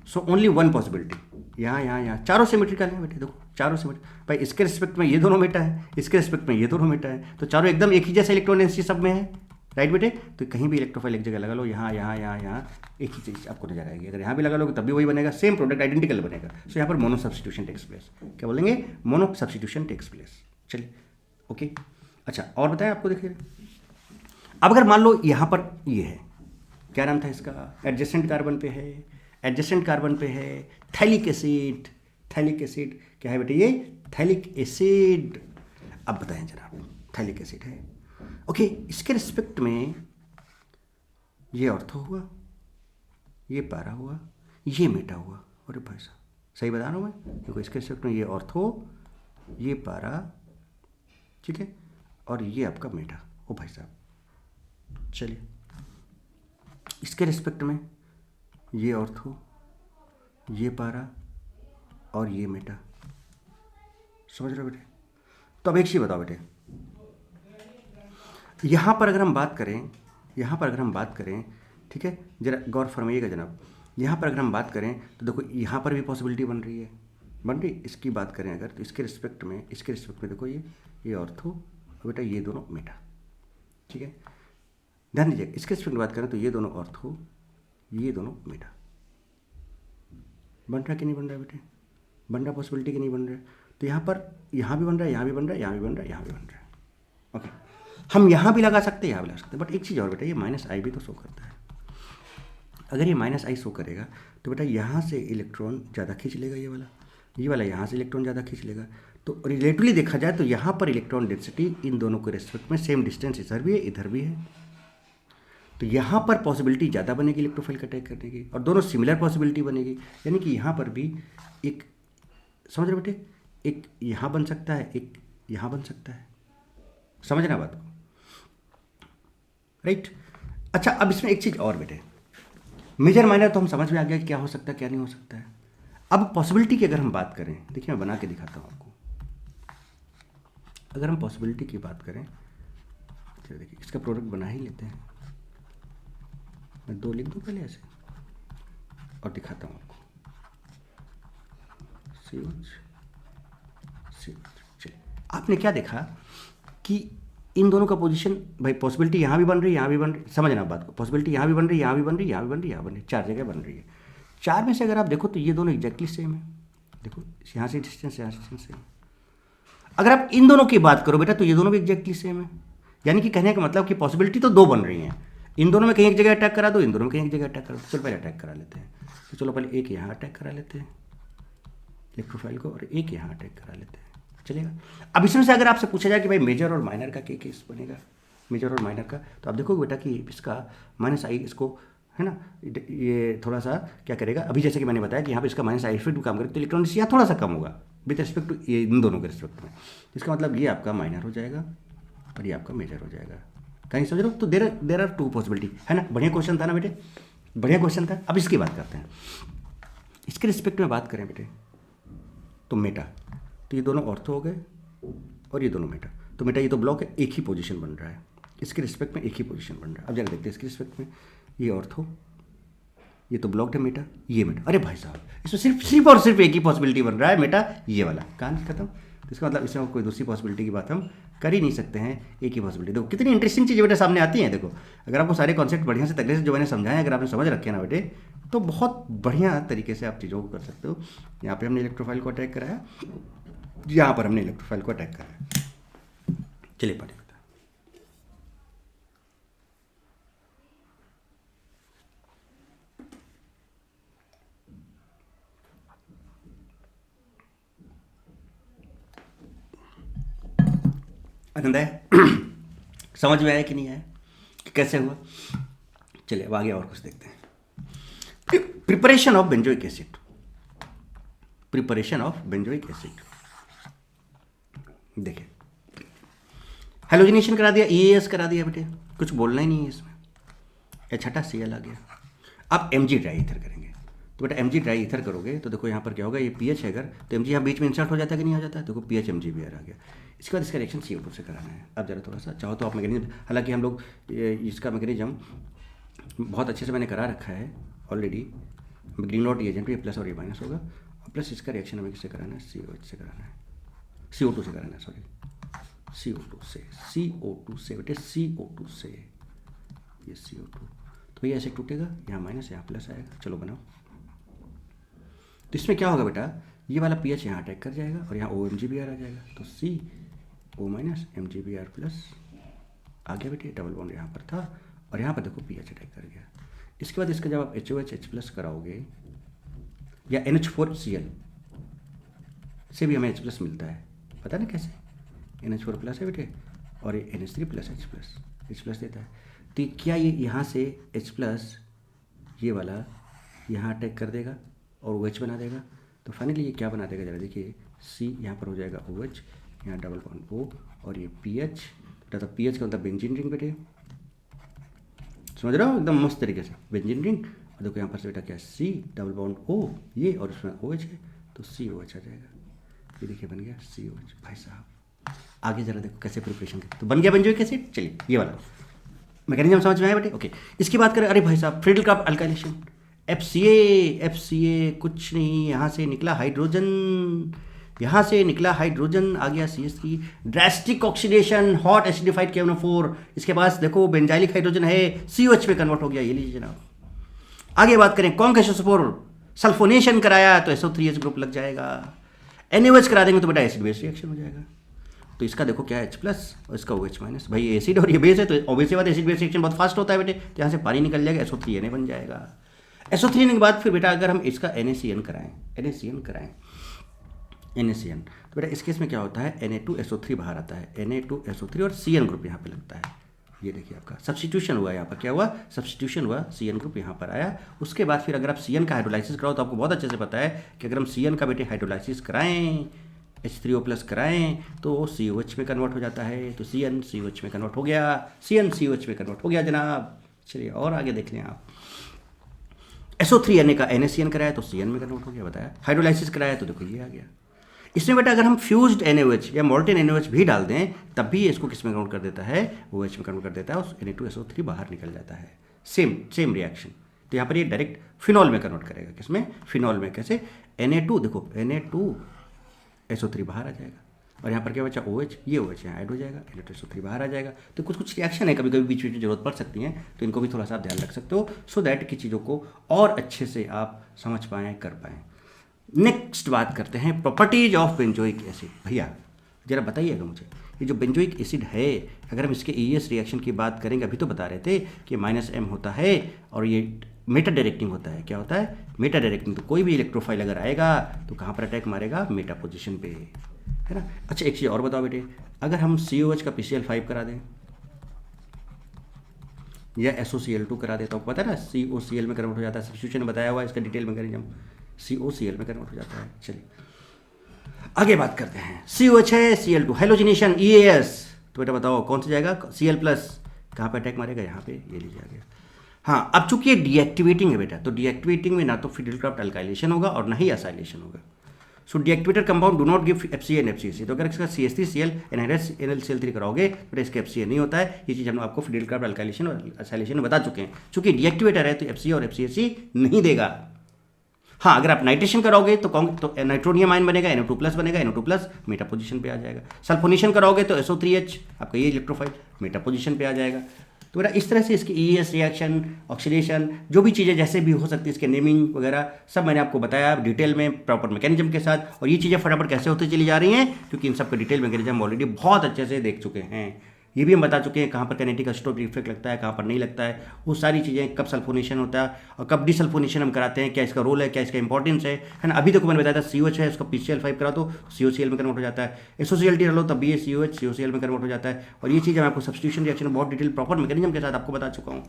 सो ओनली वन पॉसिबिलिटी, यहाँ चारों सिमेट्रिकल है बेटे। देखो चारों सिमेट्रिकल भाई, इसके रिस्पेक्ट में ये दोनों मेटा है, इसके रिस्पेक्ट में ये दोनों मेटा है, तो चारों एकदम एक ही जैसा इलेक्ट्रॉन डेंसिटी सब में है, राइट बेटे। तो कहीं भी इलेक्ट्रोफाइल एक जगह लगा लो, यहाँ एक ही चीज़ आपको नजर आएगी। अगर यहाँ भी लगा लोगे तब भी वही बनेगा, सेम प्रोडक्ट आइडेंटिकल बनेगा। सो यहाँ पर मोनो सब्सटीट्यूशन टेक्स प्लेस। क्या बोलेंगे? Mono substitution takes place. चलिए, ओके। अच्छा, और बताएं आपको, देखिए अब अगर मान लो यहाँ पर ये है, क्या नाम था इसका? एडजेसेंट कार्बन पे है, एडजेसेंट कार्बन पे है थैलिक एसिड। थैलिक एसिड क्या है बेटे? ये थैलिक एसिड। अब बताएं जनाब, थैलिक एसिड है, ओके। इसके रिस्पेक्ट में ये ऑर्थो हुआ, ये पैरा हुआ, ये मेटा हुआ। अरे भाई साहब, सही बता रहा हूँ मैं? देखो इसके रिस्पेक्ट में ये ऑर्थो, ये पैरा, ठीक है, और ये आपका मेटा। ओ भाई साहब, चलिए इसके रिस्पेक्ट में ये ऑर्थो, ये पारा और ये मेटा। समझ रहे हो बेटे? तो अब एक चीज़ बताओ बेटे, यहाँ पर अगर हम बात करें, यहाँ पर अगर हम बात करें, ठीक है, जरा गौर फरमाइएगा जनाब, यहाँ पर अगर हम बात करें तो देखो यहाँ पर भी पॉसिबिलिटी बन रही है, बन रही। इसकी बात करें अगर, तो इसके रिस्पेक्ट में देखो ये ऑर्थो और बेटा ये दोनों मेटा, ठीक है। ध्यान दीजिए, इसके रिस्पेक्ट में बात करें तो ये दोनों ऑर्थो, ये दोनों मेटा। बन रहा कि नहीं बन रहा बेटे? बन रहा पॉसिबिलिटी कि नहीं बन रहा है? तो यहाँ पर यहाँ भी बन रहा है, यहाँ भी बन रहा है, यहाँ भी बन रहा है, यहाँ भी बन रहा है। ओके, हम यहाँ भी लगा सकते हैं, यहाँ भी लगा सकते हैं, बट एक चीज़ और बेटा, ये माइनस आई भी तो शो करता है। अगर ये माइनस आई शो करेगा तो बेटा यहाँ से इलेक्ट्रॉन ज़्यादा खींच लेगा, ये वाला यहाँ से इलेक्ट्रॉन ज़्यादा खींच लेगा। तो रिलेटिवली देखा जाए तो यहाँ पर इलेक्ट्रॉन डेंसिटी इन दोनों के रेस्पेक्ट में सेम डिस्टेंस इधर भी है, इधर भी है। तो यहाँ पर पॉसिबिलिटी ज़्यादा बनेगी इलेक्ट्रोफाइल का अटैक करने की, और दोनों सिमिलर पॉसिबिलिटी बनेगी। यानी कि यहाँ पर भी एक, समझ रहे बेटे, एक यहाँ बन सकता है, एक यहाँ बन सकता है। समझना बात को, राइट। अच्छा, अब इसमें एक चीज़ और बेटे, मेजर माइनर तो हम समझ में आ गया कि क्या हो सकता है क्या नहीं हो सकता है। अब पॉसिबिलिटी की अगर हम बात करें, देखिए मैं बना के दिखाता हूँ आपको। अगर हम पॉसिबिलिटी की बात करें, चलिए देखिए इसका प्रोडक्ट बना ही लेते हैं। मैं 2 लिख दूँ पहले ऐसे और दिखाता हूँ आपको। चलिए, आपने क्या देखा कि इन दोनों का पोजीशन, भाई पॉसिबिलिटी यहाँ भी बन रही है, यहाँ भी बन रही, समझना बात को। पॉसिबिलिटी यहाँ भी बन रही है, यहाँ भी बन रही है, यहाँ भी बन रही है, यहाँ बन रही है, 4 जगह बन रही है। 4 में से अगर आप देखो तो ये दोनों एग्जैक्टली सेम है। देखो यहाँ से डिस्टेंस, यहाँ से डिस्टेंस सेम। अगर आप इन दोनों की बात करो बेटा तो ये दोनों भी एग्जैक्टली सेम है। यानी कि कहने का मतलब कि पॉसिबिलिटी तो 2 बन रही हैं, इन दोनों में कहीं एक जगह अटैक करा दो, इन दोनों में कहीं एक जगह अटैक करा दो। चलो पहले अटैक करा लेते हैं। तो चलो पहले एक यहाँ अटैक करा लेते हैं इलेक्ट्रोफाइल को, और एक यहाँ अटैक करा लेते हैं, चलेगा। अब इसमें से अगर आपसे पूछा जाए कि भाई मेजर और माइनर का क्या केस बनेगा, मेजर और माइनर का, तो आप देखोगे बेटा कि इसका माइनस आई, इसको है ना, ये थोड़ा सा क्या करेगा, अभी जैसे कि मैंने बताया कि यहाँ पे इसका माइनस आई फिर भी काम करेगा, तो इलेक्ट्रॉन यहाँ थोड़ा सा कम होगा विथ रिस्पेक्ट टू ये इन दोनों के रिस्पेक्ट में। इसका मतलब ये आपका माइनर हो जाएगा और ये आपका मेजर हो जाएगा। कहीं समझ रहे हो? तो देर आर 2 पॉसिबिलिटी, है ना। बढ़िया क्वेश्चन था ना बेटे, बढ़िया क्वेश्चन था। अब इसकी बात करते हैं, इसके रिस्पेक्ट में बात करें बेटे तो मेटा, तो ये दोनों ऑर्थो हो गए और ये दोनों मेटा। तो बेटा ये तो ब्लॉक है, एक ही पोजीशन बन रहा है, इसके रिस्पेक्ट में एक ही पोजीशन बन रहा है। अब जरा देखते हैं इसके रिस्पेक्ट में, ये ऑर्थो, ये तो ब्लॉक्ड है मेटा, ये मेटा। अरे भाई साहब, इसमें सिर्फ और सिर्फ एक ही पॉसिबिलिटी बन रहा है, मेटा ये वाला। कहानी खत्म। तो इसका मतलब इसमें कोई दूसरी पॉसिबिलिटी की बात हम कर ही नहीं सकते हैं, एक ही पॉसिबिलिटी। देखो कितनी इंटरेस्टिंग चीज़ें बेटे सामने आती हैं। देखो अगर आपको सारे कॉन्सेप्ट बढ़िया से तगड़े से जो मैंने समझाया, अगर आपने समझ रखे हैं ना बेटे, तो बहुत बढ़िया तरीके से आप चीज़ों को कर सकते हो। यहाँ पे हमने इलेक्ट्रोफाइल को अटैक कराया, यहाँ पर हमने इलेक्ट्रोफाइल को अटैक कराया। चलिए पढ़े। आनंद आया? समझ में आया कि नहीं आया कि कैसे हुआ? चलिए अब आगे और कुछ देखते हैं। Preparation of benzoic acid, preparation of benzoic acid. देखिए हेलोजिनेशन करा दिया, EAS करा दिया बेटे, कुछ बोलना ही नहीं है इसमें। H(Cl) आ गया। अब Mg ड्राई ईथर करेंगे, तो बेटा Mg ड्राई ईथर करोगे तो देखो यहाँ पर क्या होगा, ये पीएच है अगर, तो Mg यहाँ बीच में इंसर्ट हो जाता है कि नहीं हो जाता है, देखो पीएच MgBr आ गया। इसके बाद इसका रिएक्शन CO2 से कराना है। अब जरा थोड़ा सा चाहो तो आप मैकेनिज्म, हालांकि हम लोग इसका मैकेनिज्म बहुत अच्छे से मैंने करा रखा है ऑलरेडी। ग्रीन नॉट रिएजेंट ये प्लस और ये माइनस होगा, और प्लस इसका रिएक्शन हमें किससे कराना है, COH से कराना है, CO2 से कराना है, सॉरी CO2 से बेटे, CO2 से, ये CO2, तो ये ऐसे टूटेगा, यहाँ माइनस यहाँ प्लस आएगा। चलो बनाओ। तो इसमें क्या होगा बेटा, ये वाला पीएच यहाँ अटैक कर जाएगा और यहाँ OMgBr आ जाएगा, तो CO माइनस MgBr प्लस आ गया बेटे, डबल बॉन्ड यहाँ पर था और यहाँ पर देखो पीएच अटैक कर गया। इसके बाद इसका जब आप HOH H+ कराओगे या NH4Cl से भी हमें H+ मिलता है, पता ना कैसे, NH4+ है बेटे और ये NH3+ H+ देता है। तो क्या ये यहाँ से H+ ये वाला यहाँ अटैक कर देगा और OH बना देगा, तो फाइनली ये क्या बना देगा जरा देखिए, C यहाँ पर हो जाएगा OH, यहाँ डबल बॉन्ड O और ये PH, तो PH का मतलब बेंजीन रिंग बेटे, समझ रहे हो एकदम मस्त तरीके से, बेंजीन रिंग। और देखो यहाँ पर से बेटा क्या, C डबल बॉन्ड O ये और इसमें OH है, तो COH आ जाएगा। ये देखिए बन गया COH। भाई साहब आगे जरा देखो कैसे प्रिपरेशन करते, तो बन गया बेंजोइक एसिड। चलिए ये वाला मैकेनिज्म समझ में आया बेटे, ओके। इसकी बात करें, अरे भाई साहब फ्रीडल-क्राफ्ट अल्काइलेशन, FCA कुछ नहीं, यहाँ से निकला हाइड्रोजन, यहाँ से निकला हाइड्रोजन, आ गया CH3, drastic oxidation, hot acidified KNO4, इसके पास देखो बेंजाइलिक हाइड्रोजन है, COH में कन्वर्ट हो गया। ये लीजिए जनाब। आगे बात करें, कॉन्केशोस्पोर सल्फोनेशन कराया तो SO3H ग्रुप लग जाएगा, NaOH करा देंगे तो बेटा एसिड बेस रिएक्शन हो जाएगा। तो इसका देखो क्या है H+ और इसका OH माइनस, भाई एसिड और ये बेस है तो ऑब्वियसली बात एसिड बेस रिएक्शन बहुत फास्ट होता है बेटे, तो यहाँ से पानी निकल जाएगा, SO3Na बन जाएगा। SO3 के बाद फिर बेटा अगर हम इसका NaCN कराएं, NaCN तो बेटा इस केस में क्या होता है, Na2SO3 बाहर आता है, Na2SO3 और CN ग्रुप यहाँ पे लगता है। ये देखिए आपका सब्स्टिट्यूशन हुआ, यहाँ पर क्या हुआ, सब्स्टिट्यूशन हुआ, CN ग्रुप यहाँ पर आया। उसके बाद फिर अगर आप CN का हाइड्रोलाइसिस कराओ तो आपको बहुत अच्छे से पता है कि अगर हम CN का बेटे हाइड्रोलाइसिस कराएं, H3O+ कराएं तो COH में कन्वर्ट हो जाता है, तो CN COH में कन्वर्ट हो गया, CN COH में कन्वर्ट हो गया जनाब। चलिए और आगे देख लें आप, SO3Na का NaCN कराया तो CN में कन्वर्ट हो गया, बताया। हाइड्रोलाइसिस कराया तो देखो ये आ गया। इसमें बेटा अगर हम फ्यूज्ड NaOH या मोल्टेन NaOH भी डाल दें तब भी इसको किस में कन्वर्ट कर देता है, OH में कन्वर्ट कर देता है, और Na2SO3 बाहर निकल जाता है। Same reaction. तो यहाँ पर ये डायरेक्ट फिनॉल में कन्वर्ट करेगा, किसमें, फिनॉल में। कैसे, Na2 देखो, Na2SO3 बाहर आ जाएगा और यहाँ पर क्या बचा, OH, ये OH यहाँ ऐड हो जाएगा, Na2SO3 बाहर आ जाएगा। तो कुछ रिएक्शन है, कभी कभी बीच में जरूरत पड़ सकती है, तो इनको भी थोड़ा सा आप ध्यान रख सकते हो, सो दैट कि चीज़ों को और अच्छे से आप समझ पाएँ, कर पाएँ। नेक्स्ट बात करते हैं प्रॉपर्टीज ऑफ बेंजोइक एसिड। भैया जरा बताइएगा मुझे, ये जो बेंजोइक एसिड है, अगर हम इसके ES रिएक्शन की बात करेंगे, अभी तो बता रहे थे कि -M होता है और ये मेटा डायरेक्टिंग होता है। क्या होता है, मेटा डायरेक्टिंग। तो कोई भी इलेक्ट्रोफाइल अगर आएगा तो कहाँ पर अटैक मारेगा, मेटा पोजीशन पे, है ना। अच्छा एक चीज़ और बताओ बेटे, अगर हम COH का PCl5 करा दें या SOCl2 करा दें तो पता है ना COCl में कन्वर्ट हो जाता है, सब्स्टिट्यूशन में बताया हुआ है, इसका डिटेल मैकेनिज्म COCl में कन्वर्ट हो जाता है। चलिए आगे बात करते हैं, COH है, Cl2, हेलोजिनेशन EAS, तो बेटा बताओ कौन सा जाएगा, Cl+, कहाँ पे अटैक मारेगा, यहाँ पे, ये लीजिए आ गया। हाँ अब चूंकि ये डीएक्टिवेटिंग है बेटा, तो डीएक्टिवेटिंग में ना तो फ्रीडल-क्राफ्ट अल्काइलेशन होगा और ना ही असाइलेशन होगा। So deactivator compound do not give FCA and FCC। तो अगर इसका CH3Cl NaCl3 कराओगे तो इसका FCA नहीं होता है। ये चीज़ हम आपको फ्रीडल-क्राफ्ट अल्काइलेशन और असाइलेशन में बता चुके हैं। चूंकि डीएक्टिवेटर है तो FCA और FCC नहीं देगा। हाँ अगर आप नाइट्रेशन कराओगे तो नाइट्रोनियम आयन बनेगा, NO2+ बनेगा, NO2+ मेटा पोजीशन पे आ जाएगा। सल्फोनेशन कराओगे तो SO3H आपका ये इलेक्ट्रोफाइल मेटा पोजीशन पे आ जाएगा। तो बेटा इस तरह से इसकी ES रिएक्शन, ऑक्सीडेशन, जो भी चीज़ें जैसे भी हो सकती है, इसके नेमिंग वगैरह सब मैंने आपको बताया डिटेल में, प्रॉपर मैकेनिज्म के साथ। और ये चीज़ें फटाफट कैसे होती चली जा रही हैं, क्योंकि इन सब का डिटेल मैकेनिज्म ऑलरेडी बहुत अच्छे से देख चुके हैं। ये भी हम बता चुके हैं कहाँ पर कैनेटिक एसिडोट इफेक्ट लगता है, कहाँ पर नहीं लगता है, वो सारी चीज़ें, कब सल्फोनेशन होता है और कब डिसल्फोनेशन हम कराते हैं, क्या इसका रोल है, क्या इसका इंपॉर्टेंस है ना। अभी तक मैंने बताया था COH है, उसका PCl5 करा तो COCl में कन्वर्ट हो जाता है, SOCl डालो तब भी ये COH COCl में कन्वर्ट हो जाता है। और ये चीज़ मैं आपको सब्स्टिट्यूशन रिएक्शन बहुत डिटेल प्रॉपर मैकेनिज्म के साथ आपको बता चुका हूँ।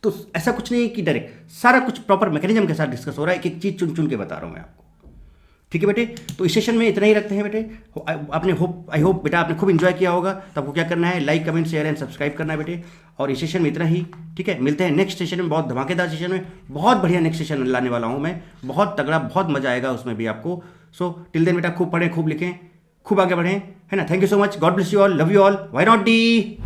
तो ऐसा कुछ नहीं है कि डायरेक्ट, सारा कुछ प्रॉपर मैकेनिज्म के साथ डिस्कस हो रहा है, एक एक चीज़ चुन चुन के बता रहा हूँ मैं आपको। ठीक है बेटे, तो इस सेशन में इतना ही रखते हैं बेटे। आपने आई होप बेटा आपने खूब इंजॉय किया होगा। तो आपको क्या करना है, like comment share and subscribe करना है बेटे। और इस सेशन में इतना ही, ठीक है। मिलते हैं नेक्स्ट सेशन में, बहुत धमाकेदार सेशन में, बहुत बढ़िया नेक्स्ट सेशन लाने वाला हूँ मैं, बहुत तगड़ा, बहुत मजा आएगा उसमें भी आपको। सो टिल देन बेटा खूब पढ़ें, खूब लिखें, खूब आगे बढ़ें, है ना। Thank you so much, God bless you all, love you all, why not D.